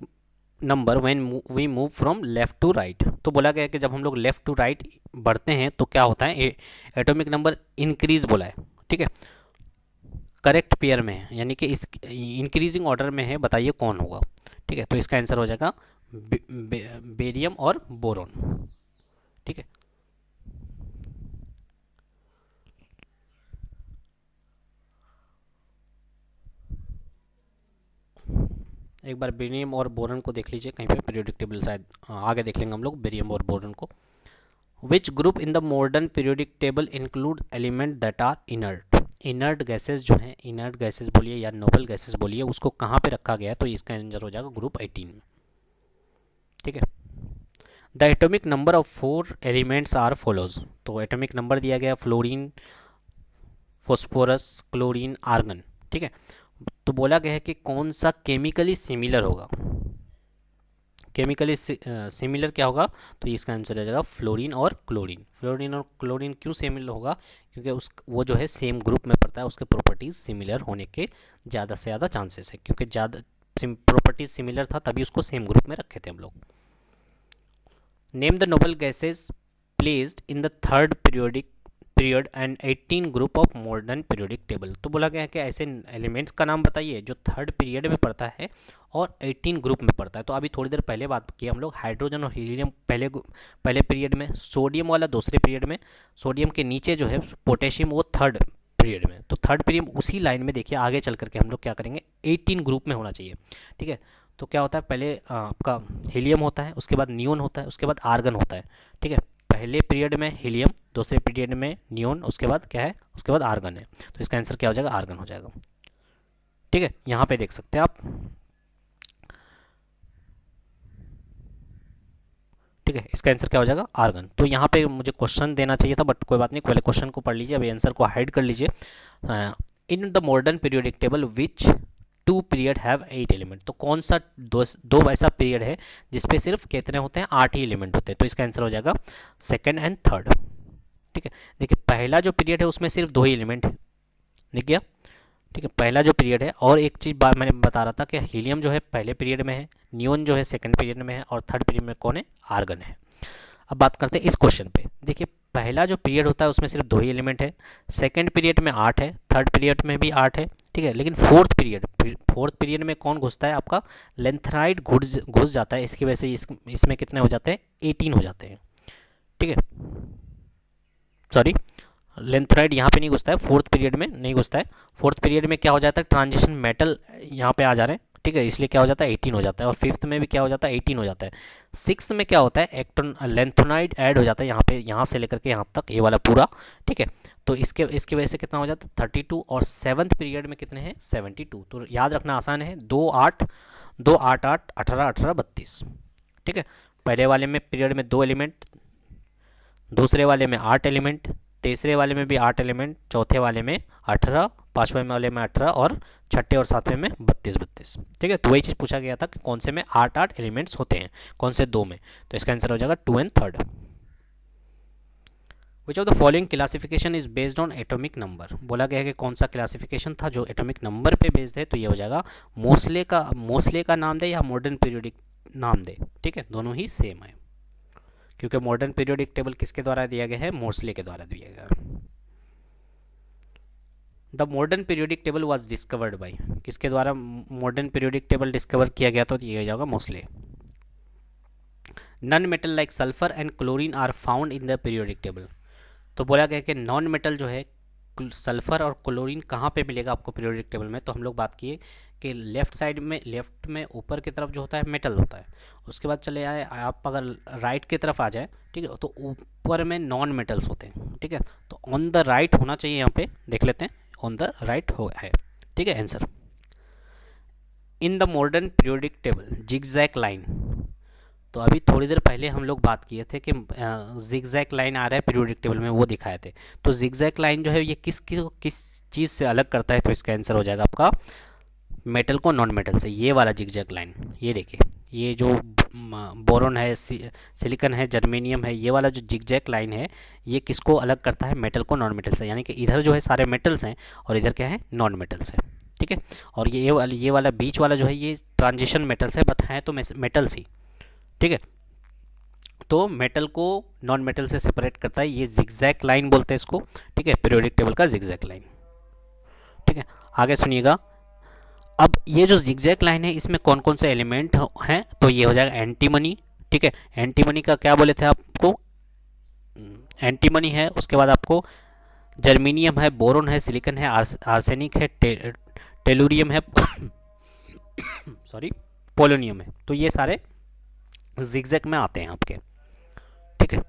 number when we move from left to right. तो बोला गया है कि जब हम लोग लेफ्ट टू राइट बढ़ते हैं तो क्या होता है, एटॉमिक नंबर इंक्रीज बोला है, ठीक है। करेक्ट पेयर में है, यानी कि इस इंक्रीजिंग ऑर्डर में है, बताइए कौन होगा, ठीक है। तो इसका आंसर हो जाएगा बेरियम और बोरॉन, ठीक है। एक बार बेरियम और बोरॉन को देख लीजिए कहीं पे पीरियोडिक टेबल, शायद आगे देख लेंगे हम लोग बेरियम और बोरॉन को। Which group in the modern periodic table include element that are inert. Inert gases जो हैं, इनर्ट गैसेस बोलिए या नोबल गैसेस बोलिए, उसको कहाँ पे रखा गया है, तो इसका आंसर हो जाएगा ग्रुप 18 में, ठीक है। The atomic number of 4 elements are follows. तो एटॉमिक नंबर दिया गया फ्लोरीन, फॉस्फोरस, क्लोरीन, आर्गन, ठीक है। तो बोला गया है कि कौन सा केमिकली सिमिलर होगा, केमिकली सिमिलर क्या होगा, तो इसका आंसर आ जाएगा फ्लोरीन और क्लोरीन। फ्लोरीन और क्लोरीन क्यों सिमिलर होगा, क्योंकि उस वो जो है सेम ग्रुप में पड़ता है, उसके प्रॉपर्टीज सिमिलर होने के ज़्यादा से ज़्यादा चांसेस है, क्योंकि ज़्यादा प्रॉपर्टीज सिमिलर था तभी उसको सेम ग्रुप में रखे थे हम लोग। Name the noble gases placed in the third period and 18 group of modern periodic table. तो बोला गया है कि ऐसे एलिमेंट्स का नाम बताइए जो थर्ड पीरियड में पड़ता है और 18 ग्रुप में पड़ता है। तो अभी थोड़ी देर पहले बात की हम लोग, हाइड्रोजन और हीलियम पहले पीरियड में, सोडियम वाला दूसरे पीरियड में, सोडियम के नीचे जो है पोटेशियम वो थर्ड पीरियड में। तो थर्ड पीरियड उसी लाइन में देखिए आगे चल करके हम लोग क्या करेंगे, 18 ग्रुप में होना चाहिए, ठीक है। तो क्या होता है, पहले आपका हीलियम होता है, उसके बाद नियोन होता है, उसके बाद आर्गन होता है, ठीक है। पहले पीरियड में हीलियम, दूसरे पीरियड में नियोन, उसके बाद क्या है, उसके बाद आर्गन है। तो इसका आंसर क्या हो जाएगा, आर्गन हो जाएगा, ठीक है। यहाँ पे देख सकते हैं आप, ठीक है। इसका आंसर क्या हो जाएगा, आर्गन। तो यहाँ पे मुझे क्वेश्चन देना चाहिए था, बट कोई बात नहीं, पहले क्वेश्चन को पढ़ लीजिए, अभी आंसर को हाइड कर लीजिए। इन the modern periodic table which 2 period have 8 element. तो कौन सा दो ऐसा पीरियड है जिसपे सिर्फ कितने होते हैं, 8 ही एलिमेंट होते हैं। तो इसका आंसर हो जाएगा सेकेंड एंड थर्ड, ठीक है। देखिए पहला जो पीरियड है उसमें सिर्फ 2 ही एलिमेंट है, दिख गया, ठीक है, पहला जो पीरियड है। और एक चीज़ बात मैंने बता रहा था कि हीलियम जो है पहले पीरियड में है, नियोन जो है सेकंड पीरियड में है, और थर्ड पीरियड में कौन है, आर्गन है। अब बात करते हैं इस क्वेश्चन पे। देखिए पहला जो पीरियड होता है उसमें सिर्फ 2 ही एलिमेंट है, सेकंड पीरियड में 8 है, थर्ड पीरियड में भी 8 है, ठीक है। लेकिन फोर्थ पीरियड में कौन घुसता है, आपका लेंथराइड घुस जाता है। इसकी वजह से इसमें कितने हो जाते हैं, 18 हो जाते हैं, ठीक है। सॉरी, लेंथराइड यहाँ पे नहीं घुसता है, फोर्थ पीरियड में नहीं घुसता है। फोर्थ पीरियड में क्या हो जाता है, ट्रांजिशन मेटल यहाँ पे आ जा रहे हैं, ठीक है, इसलिए क्या हो जाता है, 18 हो जाता है। और फिफ्थ में भी क्या हो जाता है, 18 हो जाता है। सिक्स्थ में क्या होता है, एक्टोन लेंथोनाइड ऐड हो जाता है यहाँ पे, यहाँ से लेकर के यहाँ तक, ये वाला पूरा, ठीक है। तो इसकी वजह से कितना हो जाता है, 32। और सेवन्थ पीरियड में कितने हैं, 72। तो याद रखना आसान है, 2 8 2 8 8 18 18 32, ठीक है। पहले वाले में पीरियड में 2 एलिमेंट, दूसरे वाले में 8 एलिमेंट, तीसरे वाले में भी 8 एलिमेंट, चौथे वाले में 18, पाँचवें वाले में 18, और छठे और सातवें में 32, ठीक है। तो वही चीज़ पूछा गया था कि कौन से में 8 एलिमेंट्स होते हैं, कौन से 2 में। तो इसका आंसर हो जाएगा 2 and 3rd। Which of the following classification is based on atomic number. बोला गया है कि कौन सा क्लासिफिकेशन था जो एटॉमिक नंबर पे बेस्ड है, तो ये हो जाएगा मोस्ले का नाम दे या मॉडर्न पीरियोडिक नाम दे, ठीक है, दोनों ही सेम है, क्योंकि मॉडर्न पीरियोडिक टेबल किसके द्वारा दिया गया है, मोस्ले के द्वारा दिया गया है। The modern periodic table was discovered by, किसके द्वारा मॉडर्न पीरियोडिक टेबल डिस्कवर किया गया, तो ये जाएगा Moseley. Non metal like sulphur and chlorine are found in the periodic table. तो बोला गया कि नॉन मेटल जो है सल्फर और क्लोरीन कहाँ पे मिलेगा आपको पीरियोडिक टेबल में। तो हम लोग बात किए कि लेफ्ट में ऊपर की तरफ जो होता है मेटल होता है, उसके बाद चले आए आप अगर राइट की तरफ आ जाए, ठीक है, तो ऊपर में नॉन मेटल्स होते हैं, ठीक है। तो ऑन द राइट होना चाहिए, यहाँ पे देख लेते हैं, ऑन द राइट हो है, ठीक है answer. In the modern periodic table zigzag line तो अभी थोड़ी देर पहले हम लोग बात किए थे कि जिगजैग लाइन आ रहा है पीरियोडिक टेबल में, वो दिखाए थे। तो जिगजैग लाइन जो है ये किस चीज़ से अलग करता है, तो इसका आंसर हो जाएगा आपका मेटल को नॉन मेटल से। ये वाला जिगजैग लाइन, ये देखिए, ये जो बोरोन है, सिलिकॉन है, जर्मेनियम है, ये वाला जो जिगजैग लाइन है ये किसको अलग करता है, मेटल को नॉन मेटल से। यानी कि इधर जो है सारे मेटल्स हैं और इधर क्या है, नॉन मेटल्स है। ठीक है, और ये वाला बीच वाला जो है ये ट्रांजिशन मेटल्स है, बट हैं तो मेटल्स ही। ठीक है, तो मेटल को नॉन मेटल से सेपरेट करता है, ये जिगजैग लाइन बोलते हैं इसको। ठीक है, पीरियोडिक टेबल का जिगजैग लाइन। ठीक है, आगे सुनिएगा। अब ये जो जिगजैग लाइन है इसमें कौन कौन से एलिमेंट हैं, तो ये हो जाएगा एंटीमनी। ठीक है, एंटीमनी का क्या बोले थे आपको, एंटीमनी है, उसके बाद आपको जर्मीनियम है, बोरोन है, सिलिकॉन है, आर्सेनिक है, टेलुरियम है सॉरी, पोलोनियम है। तो ये सारे जिगजैग में आते हैं आपके। ठीक है,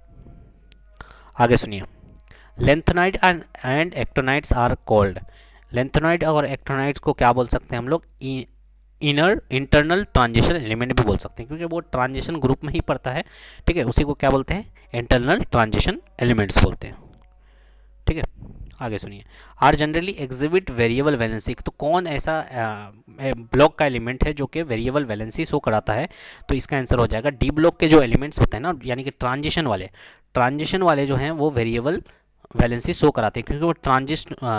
आगे सुनिए। Lanthanide and actinides are called, lanthanide और एक्टिनाइड्स को क्या बोल सकते हैं हम लोग, इंटरनल ट्रांजिशन एलिमेंट भी बोल सकते हैं, क्योंकि वो ट्रांजिशन ग्रुप में ही पड़ता है। ठीक है, उसी को क्या बोलते हैं, इंटरनल ट्रांजिशन एलिमेंट्स बोलते हैं। ठीक है, आगे सुनिए। Are generally exhibit variable valency, तो कौन ऐसा ब्लॉक का एलिमेंट है जो कि वेरिएबल वैलेंसी शो कराता है, तो इसका आंसर हो जाएगा डी ब्लॉक के जो एलिमेंट्स होते हैं ना, यानी कि ट्रांजिशन वाले जो हैं वो वेरिएबल वैलेंसी शो कराते हैं, क्योंकि वो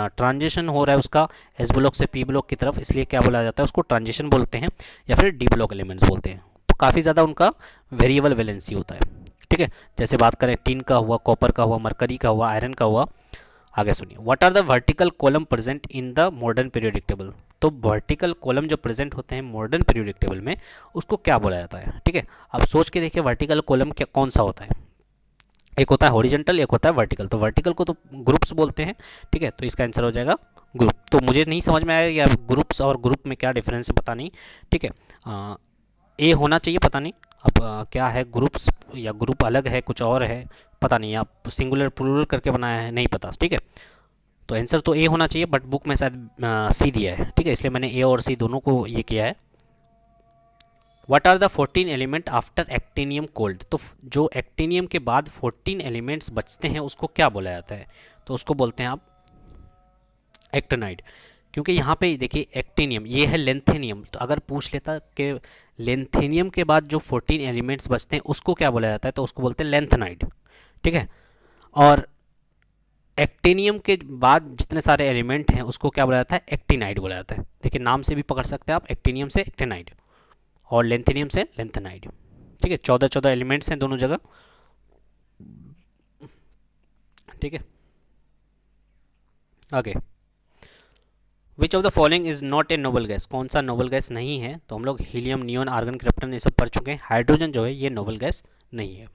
ट्रांजिशन हो रहा है उसका एस ब्लॉक से पी ब्लॉक की तरफ, इसलिए क्या बोला जाता है उसको, ट्रांजिशन बोलते हैं या फिर डी ब्लॉक एलिमेंट्स बोलते हैं। तो काफ़ी ज़्यादा उनका वेरिएबल वैलेंसी होता है। ठीक है, जैसे बात करें टिन का हुआ, कॉपर का हुआ, मरकरी का हुआ, आयरन का हुआ। आगे सुनिए। What are the vertical column present in the modern periodic table, तो वर्टिकल कॉलम जो प्रेजेंट होते हैं मॉडर्न पीरियोडिक टेबल में उसको क्या बोला जाता है। ठीक है, अब सोच के देखिए वर्टिकल कॉलम क्या कौन सा होता है, एक होता है हॉरिजॉन्टल, एक होता है वर्टिकल। तो वर्टिकल को तो ग्रुप्स बोलते हैं। ठीक है, तो इसका आंसर हो जाएगा ग्रुप। तो मुझे नहीं समझ में आया या ग्रुप्स और ग्रुप में क्या डिफरेंस है, पता नहीं। ठीक है, ए होना चाहिए, पता नहीं अब क्या है, ग्रुप्स या ग्रुप अलग है, कुछ और है, पता नहीं, आप सिंगुलर प्लूरल करके बनाया है, नहीं पता। ठीक है, तो आंसर तो ए होना चाहिए, बट बुक में शायद सी दिया है। ठीक है, इसलिए मैंने ए और सी दोनों को ये किया है। What are the 14 element after actinium called, तो जो एक्टिनियम के बाद 14 एलिमेंट्स बचते हैं उसको क्या बोला जाता है, तो उसको बोलते हैं आप एक्टिनाइड। क्योंकि यहाँ पे देखिए एक्टिनियम ये है लेंथेनियम, तो अगर पूछ लेता कि लेंथेनियम के बाद जो 14 एलिमेंट्स बचते हैं उसको क्या बोला जाता है, तो उसको बोलते हैं लेंथेनाइड। ठीक है, और एक्टिनियम के बाद जितने सारे एलिमेंट हैं उसको क्या बोला जाता है, एक्टिनाइड बोला जाता है। देखिए नाम से भी पकड़ सकते हैं आप, एक्टिनियम से एक्टिनाइड और लेंथेनियम से लेंथेनाइड। ठीक है, 14 एलिमेंट्स हैं दोनों जगह। ठीक है, आगे। विच of the following is not a noble gas, कौन सा नोबल गैस नहीं है, तो हम लोग हीलियम, नियोन, आर्गन, क्रिप्टन ये सब पढ़ चुके हैं। हाइड्रोजन जो है ये नोबल गैस नहीं है।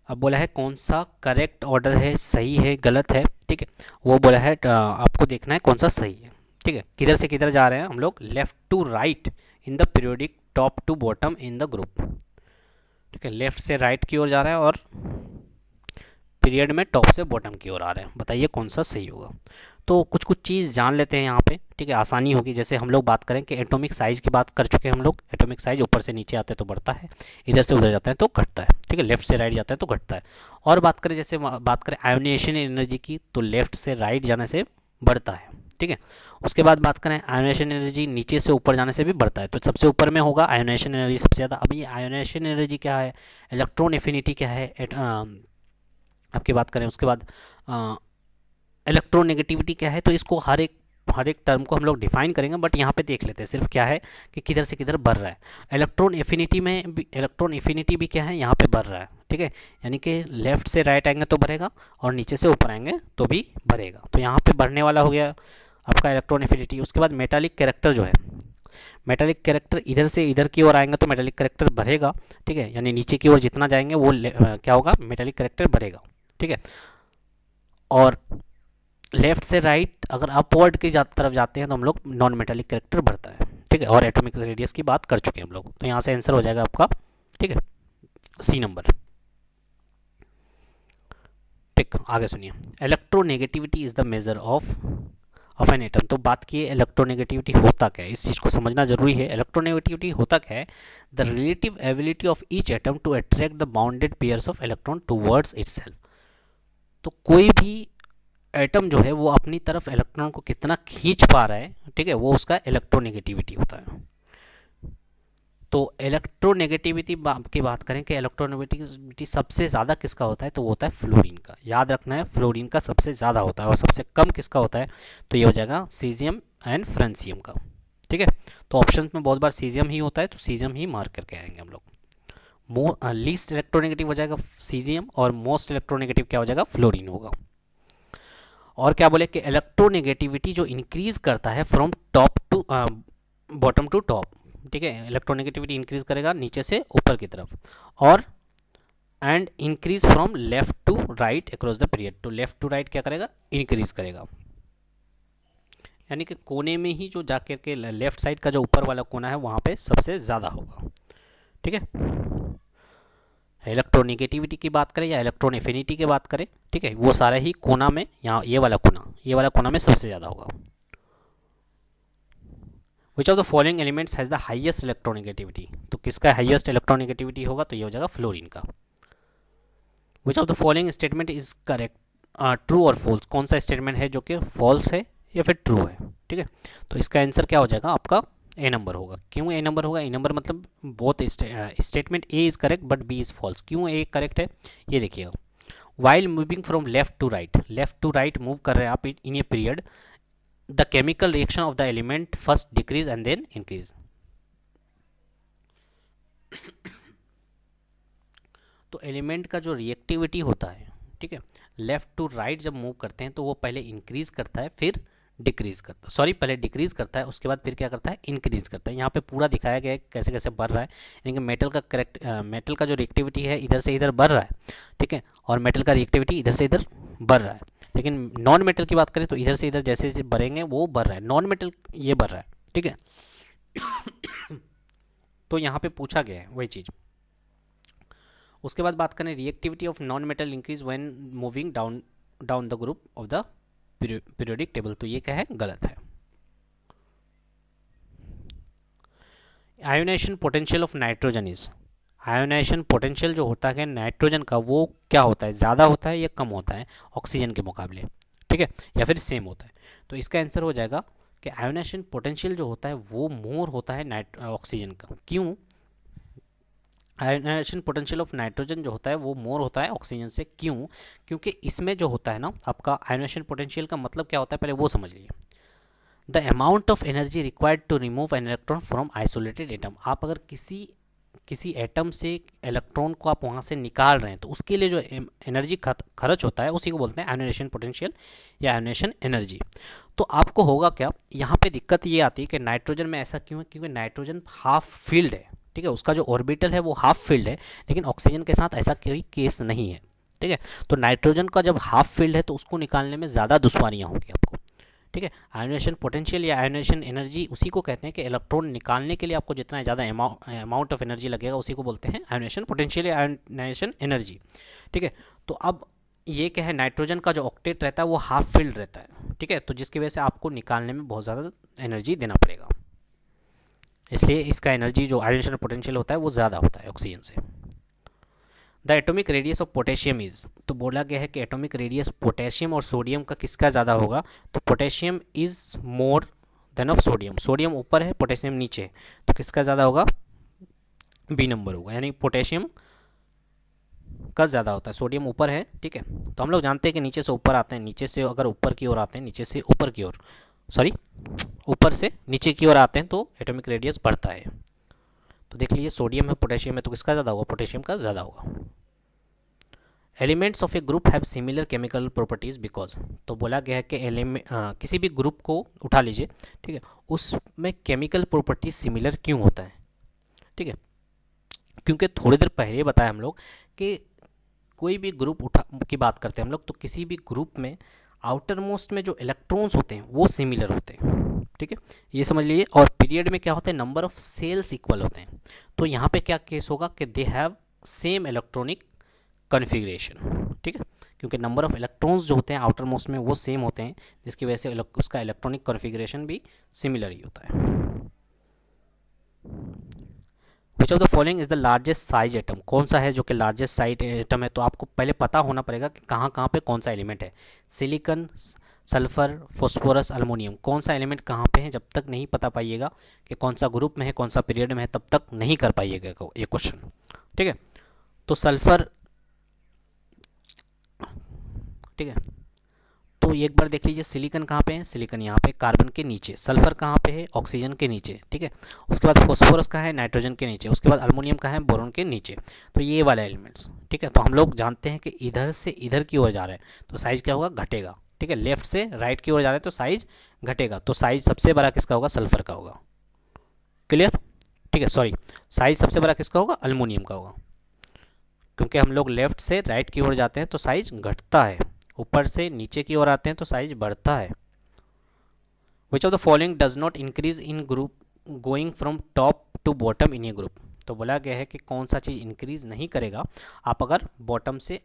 अब बोला है कौन सा करेक्ट ऑर्डर है, सही है गलत है। ठीक है, वो बोला है आपको देखना है कौन सा सही है। ठीक है, किधर से किधर जा रहे हैं हम लोग, left to right in the periodic, top to bottom in the group. ठीक है, लेफ्ट से राइट की ओर जा रहा है और पीरियड में टॉप से बॉटम की ओर आ रहे हैं। बताइए कौन सा सही होगा। तो कुछ कुछ चीज़ जान लेते हैं यहाँ पे। ठीक है, आसानी होगी। जैसे हम लोग बात करें कि एटॉमिक साइज़ की बात कर चुके हैं हम लोग। एटॉमिक साइज़ ऊपर से नीचे आते हैं तो बढ़ता है, इधर से उधर जाते हैं तो घटता है। ठीक है, लेफ्ट से राइट जाता है तो घटता है। और बात करें जैसे बात करें आयोनाइजेशन एनर्जी की, तो लेफ्ट से राइट जाने से बढ़ता है। ठीक है, उसके बाद बात करें आयोनाइजेशन एनर्जी नीचे से ऊपर जाने से भी बढ़ता है, तो सबसे ऊपर में होगा आयोनाइजेशन एनर्जी सबसे ज़्यादा। अब ये आयोनाइजेशन एनर्जी क्या है, इलेक्ट्रॉन एफिनिटी क्या है आपकी बात करें, उसके बाद इलेक्ट्रोनेगेटिविटी क्या है, तो इसको हर एक टर्म को हम लोग डिफाइन करेंगे, बट यहाँ पे देख लेते हैं सिर्फ क्या है कि किधर से किधर बढ़ रहा है। इलेक्ट्रॉन एफिनिटी भी क्या है, यहाँ पे बढ़ रहा है। ठीक है, यानी कि लेफ्ट से राइट आएंगे तो बढ़ेगा और नीचे से ऊपर आएंगे तो भी बढ़ेगा, तो यहाँ पे बढ़ने वाला हो गया आपका इलेक्ट्रॉन एफिनिटी। उसके बाद मेटालिक कैरेक्टर जो है, मेटालिक कैरेक्टर इधर से इधर की ओर आएंगे तो मेटालिक कैरेक्टर बढ़ेगा। ठीक है, यानी नीचे की ओर जितना जाएंगे वो क्या होगा, मेटालिक कैरेक्टर बढ़ेगा। ठीक है, और लेफ्ट से राइट अगर अपवर्ड की तरफ जाते हैं तो हम लोग नॉन मेटालिक कैरेक्टर बढ़ता है। ठीक है, और एटॉमिक रेडियस की बात कर चुके हैं हम लोग, तो यहाँ से आंसर हो जाएगा आपका। ठीक है, सी नंबर। ठीक, आगे सुनिए। Electronegativity is the measure of of an atom. तो बात की इलेक्ट्रोनेगेटिविटी होता क्या है, इस चीज़ को समझना जरूरी है। इलेक्ट्रोनेगेटिविटी होता क्या है, the relative ability of each atom to attract the bounded pairs of electron towards itself. तो कोई भी एटम जो है वो अपनी तरफ इलेक्ट्रॉन को कितना खींच पा रहा है, ठीक है, वो उसका इलेक्ट्रोनेगेटिविटी होता है। तो इलेक्ट्रोनेगेटिविटी की बात करें कि इलेक्ट्रोनेगेटिविटी सबसे ज़्यादा किसका होता है, तो वो होता है फ्लोरीन का। याद रखना है, फ्लोरीन का सबसे ज़्यादा होता है। और सबसे कम किसका होता है, तो ये हो जाएगा सीजियम एंड फ्रांसियम का। ठीक है, तो ऑप्शन में बहुत बार सीजियम ही होता है, तो सीजियम ही मार्क करके आएंगे हम लोग। लीस्ट इलेक्ट्रोनेगेटिव हो जाएगा सीजियम, और मोस्ट इलेक्ट्रोनेगेटिव क्या हो जाएगा, फ्लोरीन होगा। और क्या बोले कि इलेक्ट्रोनेगेटिविटी जो इंक्रीज करता है from top to bottom to top, ठीक है, इलेक्ट्रोनेगेटिविटी इंक्रीज करेगा नीचे से ऊपर की तरफ, और and increase from left to right across the period. तो लेफ्ट टू राइट क्या करेगा, इंक्रीज करेगा, यानी कि कोने में ही जो जाकर के लेफ्ट साइड का जो ऊपर वाला कोना है वहाँ पे सबसे ज़्यादा होगा। ठीक है, इलेक्ट्रोनेगेटिविटी की बात करें या इलेक्ट्रॉन एफिनिटी की बात करें, ठीक है, वो सारा ही कोना में, यहाँ ये वाला कोना में सबसे ज़्यादा होगा। विच of the following elements has the highest electronegativity, तो किसका हाईएस्ट इलेक्ट्रोनेगेटिविटी होगा, तो ये हो जाएगा फ्लोरीन का। विच of the following statement is correct, true और फॉल्स, कौन सा स्टेटमेंट है जो कि फॉल्स है या फिर ट्रू है। ठीक है, तो इसका आंसर क्या हो जाएगा आपका, ए नंबर होगा। क्यों ए नंबर होगा, ए नंबर मतलब both statement A is correct but B is false. क्यों ए करेक्ट है, ये देखिएगा, while moving from left to right move कर रहे हैं आप in a period, the chemical reaction of the element first decrease and then increase. तो element का जो रिएक्टिविटी होता है, ठीक है, लेफ्ट टू राइट जब मूव करते हैं तो वो पहले इंक्रीज करता है फिर डिक्रीज करता है, सॉरी पहले डिक्रीज करता है उसके बाद फिर क्या करता है, इंक्रीज करता है। यहाँ पे पूरा दिखाया गया है कैसे कैसे बढ़ रहा है, यानी कि मेटल का जो रिएक्टिविटी है इधर से इधर बढ़ रहा है, ठीक है, और मेटल का रिएक्टिविटी इधर से इधर बढ़ रहा है। लेकिन नॉन मेटल की बात करें तो इधर से इधर जैसे जैसे बढ़ेंगे वो बढ़ रहा है, नॉन मेटल ये बढ़ रहा है। ठीक है, तो यहाँ पे पूछा गया है वही चीज़। उसके बाद बात करें reactivity of non metal increase when moving down the group of the periodic table, तो ये क्या है, गलत है। Ionization potential of nitrogen is, ionization potential जो होता है नाइट्रोजन का वो क्या होता है, ज़्यादा होता है या कम होता है ऑक्सीजन के मुकाबले, ठीक है, या फिर सेम होता है। तो इसका आंसर हो जाएगा कि आयोनाइजेशन पोटेंशियल जो होता है वो मोर होता है ऑक्सीजन का। क्यों, आयोनाइजेशन पोटेंशियल ऑफ नाइट्रोजन जो होता है वो मोर होता है ऑक्सीजन से। क्यों, क्योंकि इसमें जो होता है ना आपका आयोनाइजेशन पोटेंशियल का मतलब क्या होता है पहले वो समझ लीजिए। The amount of energy required to remove an electron from isolated atom, आप अगर किसी एटम से इलेक्ट्रॉन को आप वहाँ से निकाल रहे हैं तो उसके लिए जो एनर्जी खर्च होता है उसी को बोलते हैं आयोनाइजेशन पोटेंशियल या आयोनाइजेशन एनर्जी। तो आपको होगा क्या, यहाँ पे दिक्कत ये आती है कि नाइट्रोजन में ऐसा क्यों है, क्योंकि नाइट्रोजन हाफ फील्ड है, ठीक है, उसका जो ऑर्बिटल है वो हाफ फील्ड है, लेकिन ऑक्सीजन के साथ ऐसा कोई केस नहीं है। ठीक है, तो नाइट्रोजन का जब हाफ फील्ड है तो उसको निकालने में ज़्यादा दुश्वारियाँ होंगी आपको। ठीक है, आयोनाइजेशन पोटेंशियल या आयोनाइजेशन एनर्जी उसी को कहते हैं कि इलेक्ट्रॉन निकालने के लिए आपको जितना ज़्यादा अमाउंट ऑफ एनर्जी लगेगा उसी को बोलते हैं आयोनाइजेशन पोटेंशियल या आयोनाइजेशन एनर्जी। ठीक है, तो अब ये क्या है, नाइट्रोजन का जो ऑक्टेट रहता है वो हाफ फील्ड रहता है, ठीक है, तो जिसकी वजह से आपको निकालने में बहुत ज़्यादा एनर्जी देना पड़ेगा, इसलिए इसका एनर्जी जो आयोनाइजेशन पोटेंशियल होता है वो ज़्यादा होता है ऑक्सीजन से। The atomic radius of potassium is, तो बोला गया है कि एटॉमिक रेडियस पोटेशियम और सोडियम का किसका ज़्यादा होगा, तो potassium is more than of sodium, sodium ऊपर है पोटेशियम नीचे है, तो किसका ज़्यादा होगा, बी नंबर होगा, यानी पोटेशियम का ज़्यादा होता है, सोडियम ऊपर है। ठीक है, तो हम लोग जानते हैं कि नीचे से ऊपर आते हैं, नीचे से अगर ऊपर की ओर आते हैं, नीचे से ऊपर की ओर, सॉरी ऊपर से नीचे की ओर आते हैं तो एटॉमिक रेडियस बढ़ता है। तो देख लीजिए सोडियम है पोटेशियम है तो किसका ज़्यादा होगा, पोटेशियम का ज़्यादा होगा। Elements of A group have similar chemical properties because, तो बोला गया है कि किसी भी ग्रुप को उठा लीजिए, ठीक है, उसमें केमिकल प्रॉपर्टीज सिमिलर क्यों होता है। ठीक है, क्योंकि थोड़ी देर पहले बताया हम लोग कि कोई भी ग्रुप की बात करते हैं हम लोग तो किसी भी ग्रुप में आउटर मोस्ट में जो इलेक्ट्रॉन्स होते हैं वो सिमिलर होते हैं। ठीक है, ये समझ लीजिए, और पीरियड में क्या होता है, नंबर ऑफ सेल्स इक्वल होते हैं। तो यहाँ पे क्या केस होगा कि they have same electronic configuration. ठीक है, क्योंकि नंबर ऑफ इलेक्ट्रॉन्स जो होते हैं आउटर मोस्ट में वो सेम होते हैं, जिसकी वजह से उसका इलेक्ट्रॉनिक कॉन्फ़िगरेशन भी सिमिलर ही होता है। Which of the following is the largest size atom, कौन सा है जो कि लार्जेस्ट साइज एटम है? तो आपको पहले पता होना पड़ेगा कि कहाँ कहाँ पे कौन सा एलिमेंट है। सिलिकॉन, सल्फर, फॉस्फोरस, अल्मोनियम, कौन सा एलिमेंट कहाँ पे है, जब तक नहीं पता पाइएगा कि कौन सा ग्रुप में है, कौन सा पीरियड में है, तब तक नहीं कर पाइएगा ये क्वेश्चन। ठीक है, तो सल्फर, ठीक है, तो एक बार देख लीजिए सिलिकॉन कहाँ पे है, सिलिकॉन यहाँ पे कार्बन के नीचे, सल्फर कहाँ पे है, ऑक्सीजन के नीचे, ठीक है, उसके बाद फॉस्फोरस कहाँ है, नाइट्रोजन के नीचे, उसके बाद अल्मोनियम कहाँ है, बोरोन के नीचे। तो ये वाले एलिमेंट्स, ठीक है, तो हम लोग जानते हैं कि इधर से इधर की ओर जा रहे हैं तो साइज क्या होगा, घटेगा। ठीक है, लेफ्ट से राइट की ओर जा रहे हैं तो साइज घटेगा, तो साइज सबसे बड़ा किसका होगा, सल्फर का होगा। क्लियर? ठीक है, सॉरी, साइज सबसे बड़ा किसका होगा, अल्मोनियम का होगा, क्योंकि हम लोग लेफ्ट से राइट की ओर जाते हैं तो साइज घटता है, ऊपर से नीचे की ओर आते हैं तो साइज बढ़ता है। Which of the following does not increase in group going from top to bottom in a group, तो बोला गया है कि कौन सा चीज़ इंक्रीज नहीं करेगा आप अगर बॉटम से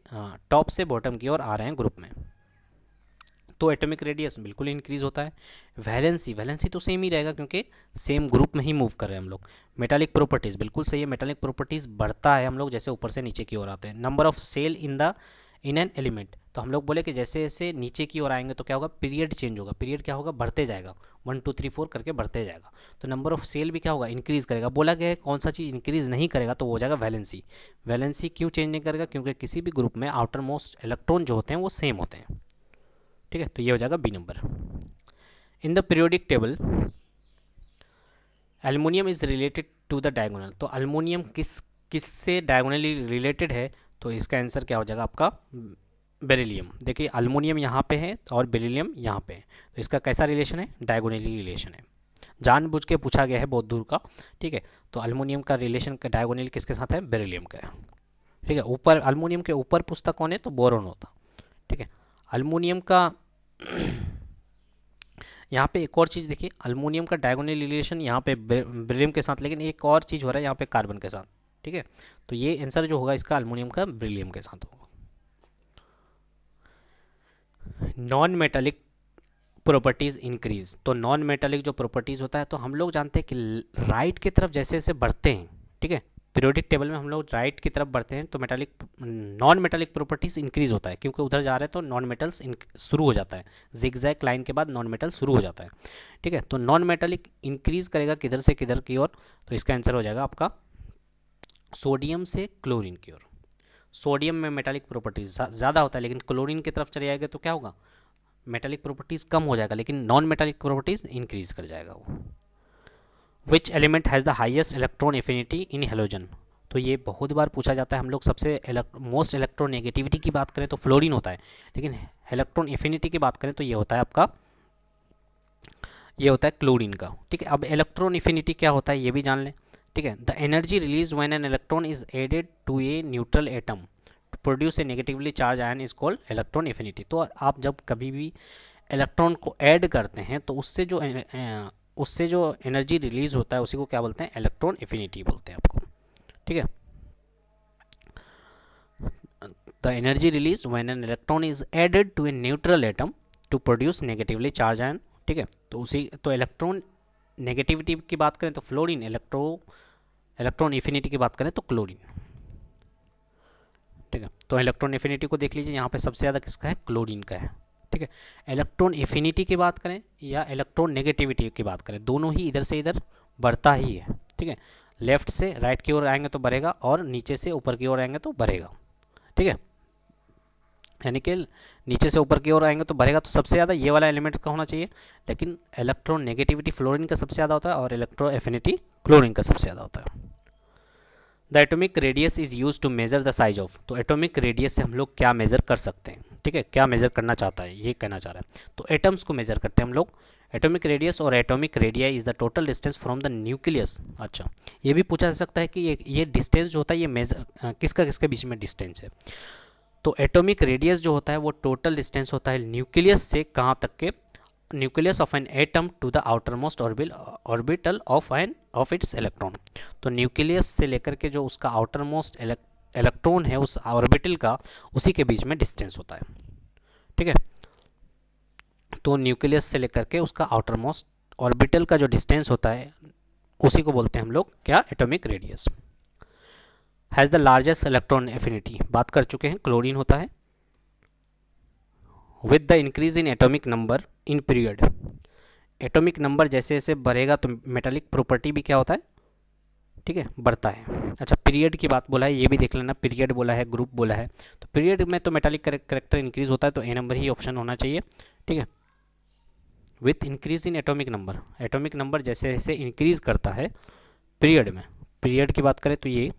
टॉप से बॉटम की ओर आ रहे हैं ग्रुप में। तो एटॉमिक रेडियस बिल्कुल इंक्रीज होता है। वैलेंसी, वैलेंसी तो सेम ही रहेगा क्योंकि सेम ग्रुप में ही मूव कर रहे हैं हम लोग। मेटालिक प्रॉपर्टीज़ बिल्कुल सही है, मेटालिक प्रॉपर्टीज़ बढ़ता है हम लोग जैसे ऊपर से नीचे की ओर आते हैं। Number of cell in an element, तो हम लोग बोले कि जैसे जैसे नीचे की ओर आएंगे तो क्या होगा, पीरियड चेंज होगा, पीरियड क्या होगा, बढ़ते जाएगा, 1 2 3 4 करके बढ़ते जाएगा। तो नंबर ऑफ सेल भी क्या होगा, इंक्रीज करेगा। बोला गया है कौन सा चीज़ इंक्रीज नहीं करेगा, तो वो हो जाएगा वैलेंसी। वैलेंसी क्यों चेंज नहीं करेगा, क्योंकि किसी भी ग्रुप में आउटर मोस्ट इलेक्ट्रॉन जो होते हैं वो सेम होते हैं। ठीक है, तो ये हो जाएगा B number. In the periodic table aluminium is related to the diagonal, तो अल्मोनियम किससे डायगोनली रिलेटेड है, तो इसका आंसर क्या हो जाएगा आपका बेरिलियम। देखिए अल्मोनियम यहाँ पे है और बेरिलियम यहाँ पे है, तो इसका कैसा रिलेशन है, डायगोनली रिलेशन है। जानबूझ के पूछा गया है बहुत दूर का। ठीक है, तो अल्मोनियम का रिलेशन का डायगोनली किसके साथ है, बेरिलियम का है। ठीक है, ऊपर अल्मोनियम के ऊपर पूछता कौन है, तो बोरोन होता। ठीक है, अल्मोनियम का यहाँ पे एक और चीज़ देखिए, अल्मोनियम का डायगोनल रिलेशन यहाँ पे बेरिलियम के साथ, लेकिन एक और चीज़ हो रहा है यहाँ पे कार्बन के साथ। ठीक है, तो ये आंसर जो होगा इसका अल्मोनियम का बेरिलियम के साथ होगा। नॉन मेटालिक प्रॉपर्टीज़ इंक्रीज, तो नॉन मेटालिक जो प्रॉपर्टीज़ होता है, तो हम लोग जानते हैं कि राइट की तरफ जैसे जैसे बढ़ते हैं, ठीक है, पीरियोडिक टेबल में हम लोग राइट की तरफ बढ़ते हैं तो नॉन मेटालिक प्रॉपर्टीज़ इंक्रीज होता है, क्योंकि उधर जा रहे हैं तो नॉन मेटल्स शुरू हो जाता है, जिगजैग लाइन के बाद नॉन मेटल शुरू हो जाता है। ठीक है, तो नॉन मेटालिक इंक्रीज करेगा किधर से किधर की ओर, तो इसका आंसर हो जाएगा आपका सोडियम से क्लोरीन की ओर। सोडियम में मेटालिक प्रॉपर्टीज ज़्यादा होता है, लेकिन क्लोरीन की तरफ चले जाएगा तो क्या होगा, मेटालिक प्रॉपर्टीज़ कम हो जाएगा, लेकिन नॉन मेटालिक प्रॉपर्टीज़ इंक्रीज कर जाएगा वो। Which element has the highest electron affinity in halogen, तो ये बहुत बार पूछा जाता है। हम लोग सबसे मोस्ट इलेक्ट्रॉन नेगेटिविटी की बात करें तो फ्लोरीन होता है, लेकिन इलेक्ट्रॉन एफिनिटी की बात करें तो ये होता है आपका, ये होता है क्लोरीन का। ठीक है, अब इलेक्ट्रॉन एफिनिटी क्या होता है ये भी जान लें। ठीक है, the energy release when an electron is added to a neutral atom to produce a negatively charge ion is called electron affinity. तो आप जब कभी भी इलेक्ट्रॉन को ऐड करते हैं तो उससे जो एनर्जी रिलीज होता है उसी को क्या बोलते हैं, इलेक्ट्रॉन एफिनिटी बोलते हैं आपको। ठीक है, the energy release when an electron is added to a neutral atom to produce negatively charge ion. ठीक है, तो इलेक्ट्रॉन नेगेटिविटी की बात करें तो फ्लोरीन, इलेक्ट्रॉन एफिनिटी की बात करें तो क्लोरीन। ठीक है, तो इलेक्ट्रॉन एफिनिटी को देख लीजिए, यहाँ पे सबसे ज़्यादा किसका है, क्लोरीन का है। ठीक है, इलेक्ट्रॉन एफिनिटी की बात करें या इलेक्ट्रॉन नेगेटिविटी की बात करें, दोनों ही इधर से इधर बढ़ता ही है। ठीक है, लेफ्ट से राइट की ओर आएंगे तो बढ़ेगा और नीचे से ऊपर की ओर आएंगे तो बढ़ेगा। ठीक है, यानी कि नीचे से ऊपर की ओर आएंगे तो बढ़ेगा, तो सबसे ज़्यादा ये वाला एलिमेंट का होना चाहिए, लेकिन इलेक्ट्रॉन नेगेटिविटी फ्लोरीन का सबसे ज़्यादा होता है और इलेक्ट्रॉन एफिनिटी क्लोरीन का सबसे ज़्यादा होता है। The atomic radius is use to measure the size of, तो एटॉमिक रेडियस से हम लोग क्या मेज़र कर सकते हैं। ठीक है, क्या मेज़र करना चाहता है ये कहना चाह रहा है, तो एटम्स को मेज़र करते हैं हम लोग। एटॉमिक रेडियस और atomic radii is the total distance from the nucleus. अच्छा, ये भी पूछा जा सकता है कि ये डिस्टेंस जो होता है ये मेजर किसका किसके बीच में डिस्टेंस है। तो एटॉमिक रेडियस जो होता है वो टोटल डिस्टेंस होता है न्यूक्लियस से कहाँ तक के, nucleus of an atom to the outer most orbital of its electron. तो न्यूक्लियस से लेकर के जो उसका आउटर मोस्ट इलेक्ट्रॉन है उस ऑर्बिटल का, उसी के बीच में डिस्टेंस होता है। ठीक है, तो न्यूक्लियस से लेकर के उसका आउटर मोस्ट ऑर्बिटल का जो डिस्टेंस होता है उसी को बोलते हैं हम लोग क्या, atomic radius. Has the largest electron affinity, बात कर चुके हैं, क्लोरीन होता है। With the increase in atomic number in period, atomic number जैसे जैसे बढ़ेगा तो मेटालिक प्रॉपर्टी भी क्या होता है, ठीक है, बढ़ता है। अच्छा, पीरियड की बात बोला है, ये भी देख लेना, पीरियड बोला है, ग्रुप बोला है, तो पीरियड में तो मेटालिक करेक्टर इंक्रीज होता है, तो ए नंबर ही ऑप्शन होना चाहिए। ठीक है, with increase in atomic number, atomic number जैसे जैसे इंक्रीज करता है पीरियड में, पीरियड की बात करें तो ये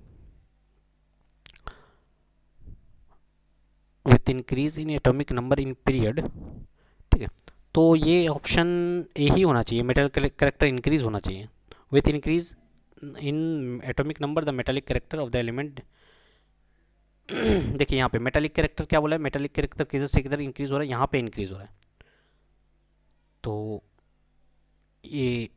with increase in atomic number in period, ठीक है, तो ये ऑप्शन ए ही होना चाहिए, मेटल करेक्टर इंक्रीज होना चाहिए। With increase in atomic number the metallic character of the element, देखिए यहाँ पे मेटालिक करेक्टर क्या बोला है, मेटालिक करेक्टर किधर से किधर इंक्रीज हो रहा है, यहाँ पे इंक्रीज हो रहा है, तो ये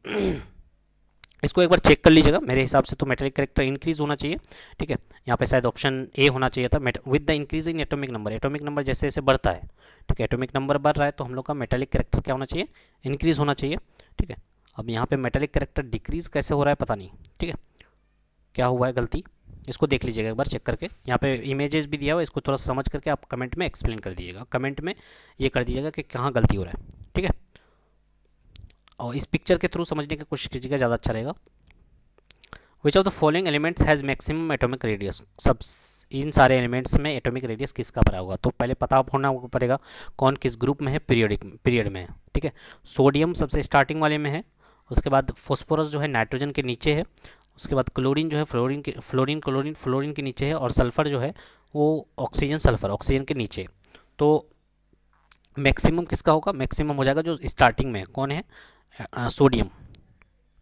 इसको एक बार चेक कर लीजिएगा, मेरे हिसाब से तो मेटालिक करेक्टर इंक्रीज होना चाहिए। ठीक है, यहाँ पे शायद ऑप्शन ए होना चाहिए था, with the increase in atomic number, atomic number जैसे जैसे बढ़ता है, ठीक है, एटॉमिक नंबर बढ़ रहा है तो हम लोग का मेटालिक करेक्टर क्या होना चाहिए, इंक्रीज होना चाहिए। ठीक है, अब यहाँ पे मेटालिक करेक्टर डिक्रीज कैसे हो रहा है पता नहीं, ठीक है, क्या हुआ है गलती, इसको देख लीजिएगा एक बार चेक करके, यहाँ पे इमेजेस भी दिया हुआ है, इसको थोड़ा समझ करके आप कमेंट में एक्सप्लेन कर दीजिएगा, कमेंट में ये कर दीजिएगा कि कहाँ गलती हो रहा है। ठीक है, और इस पिक्चर के थ्रू समझने की कोशिश कीजिएगा, ज़्यादा अच्छा रहेगा। विच of the following elements has maximum atomic radius, सब इन सारे एलिमेंट्स में एटॉमिक रेडियस किसका भरा होगा, तो पहले पता होना पड़ेगा कौन किस ग्रुप में है, पीरियड में है। ठीक है, सोडियम सबसे स्टार्टिंग वाले में है, उसके बाद फॉस्फोरस जो है नाइट्रोजन के नीचे है, उसके बाद क्लोरीन जो है फ्लोरीन के नीचे है, और सल्फर जो है वो ऑक्सीजन के नीचे। तो मैक्सिमम किसका होगा, मैक्सिमम हो जाएगा जो स्टार्टिंग में कौन है, सोडियम।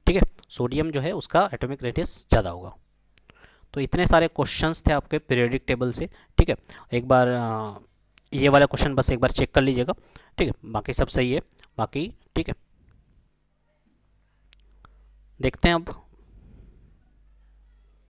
ठीक है, सोडियम जो है उसका एटॉमिक रेडियस ज़्यादा होगा। तो इतने सारे क्वेश्चंस थे आपके पीरियोडिक टेबल से। ठीक है, एक बार ये वाला क्वेश्चन बस एक बार चेक कर लीजिएगा। ठीक है, बाकी सब सही है, बाकी ठीक है, देखते हैं अब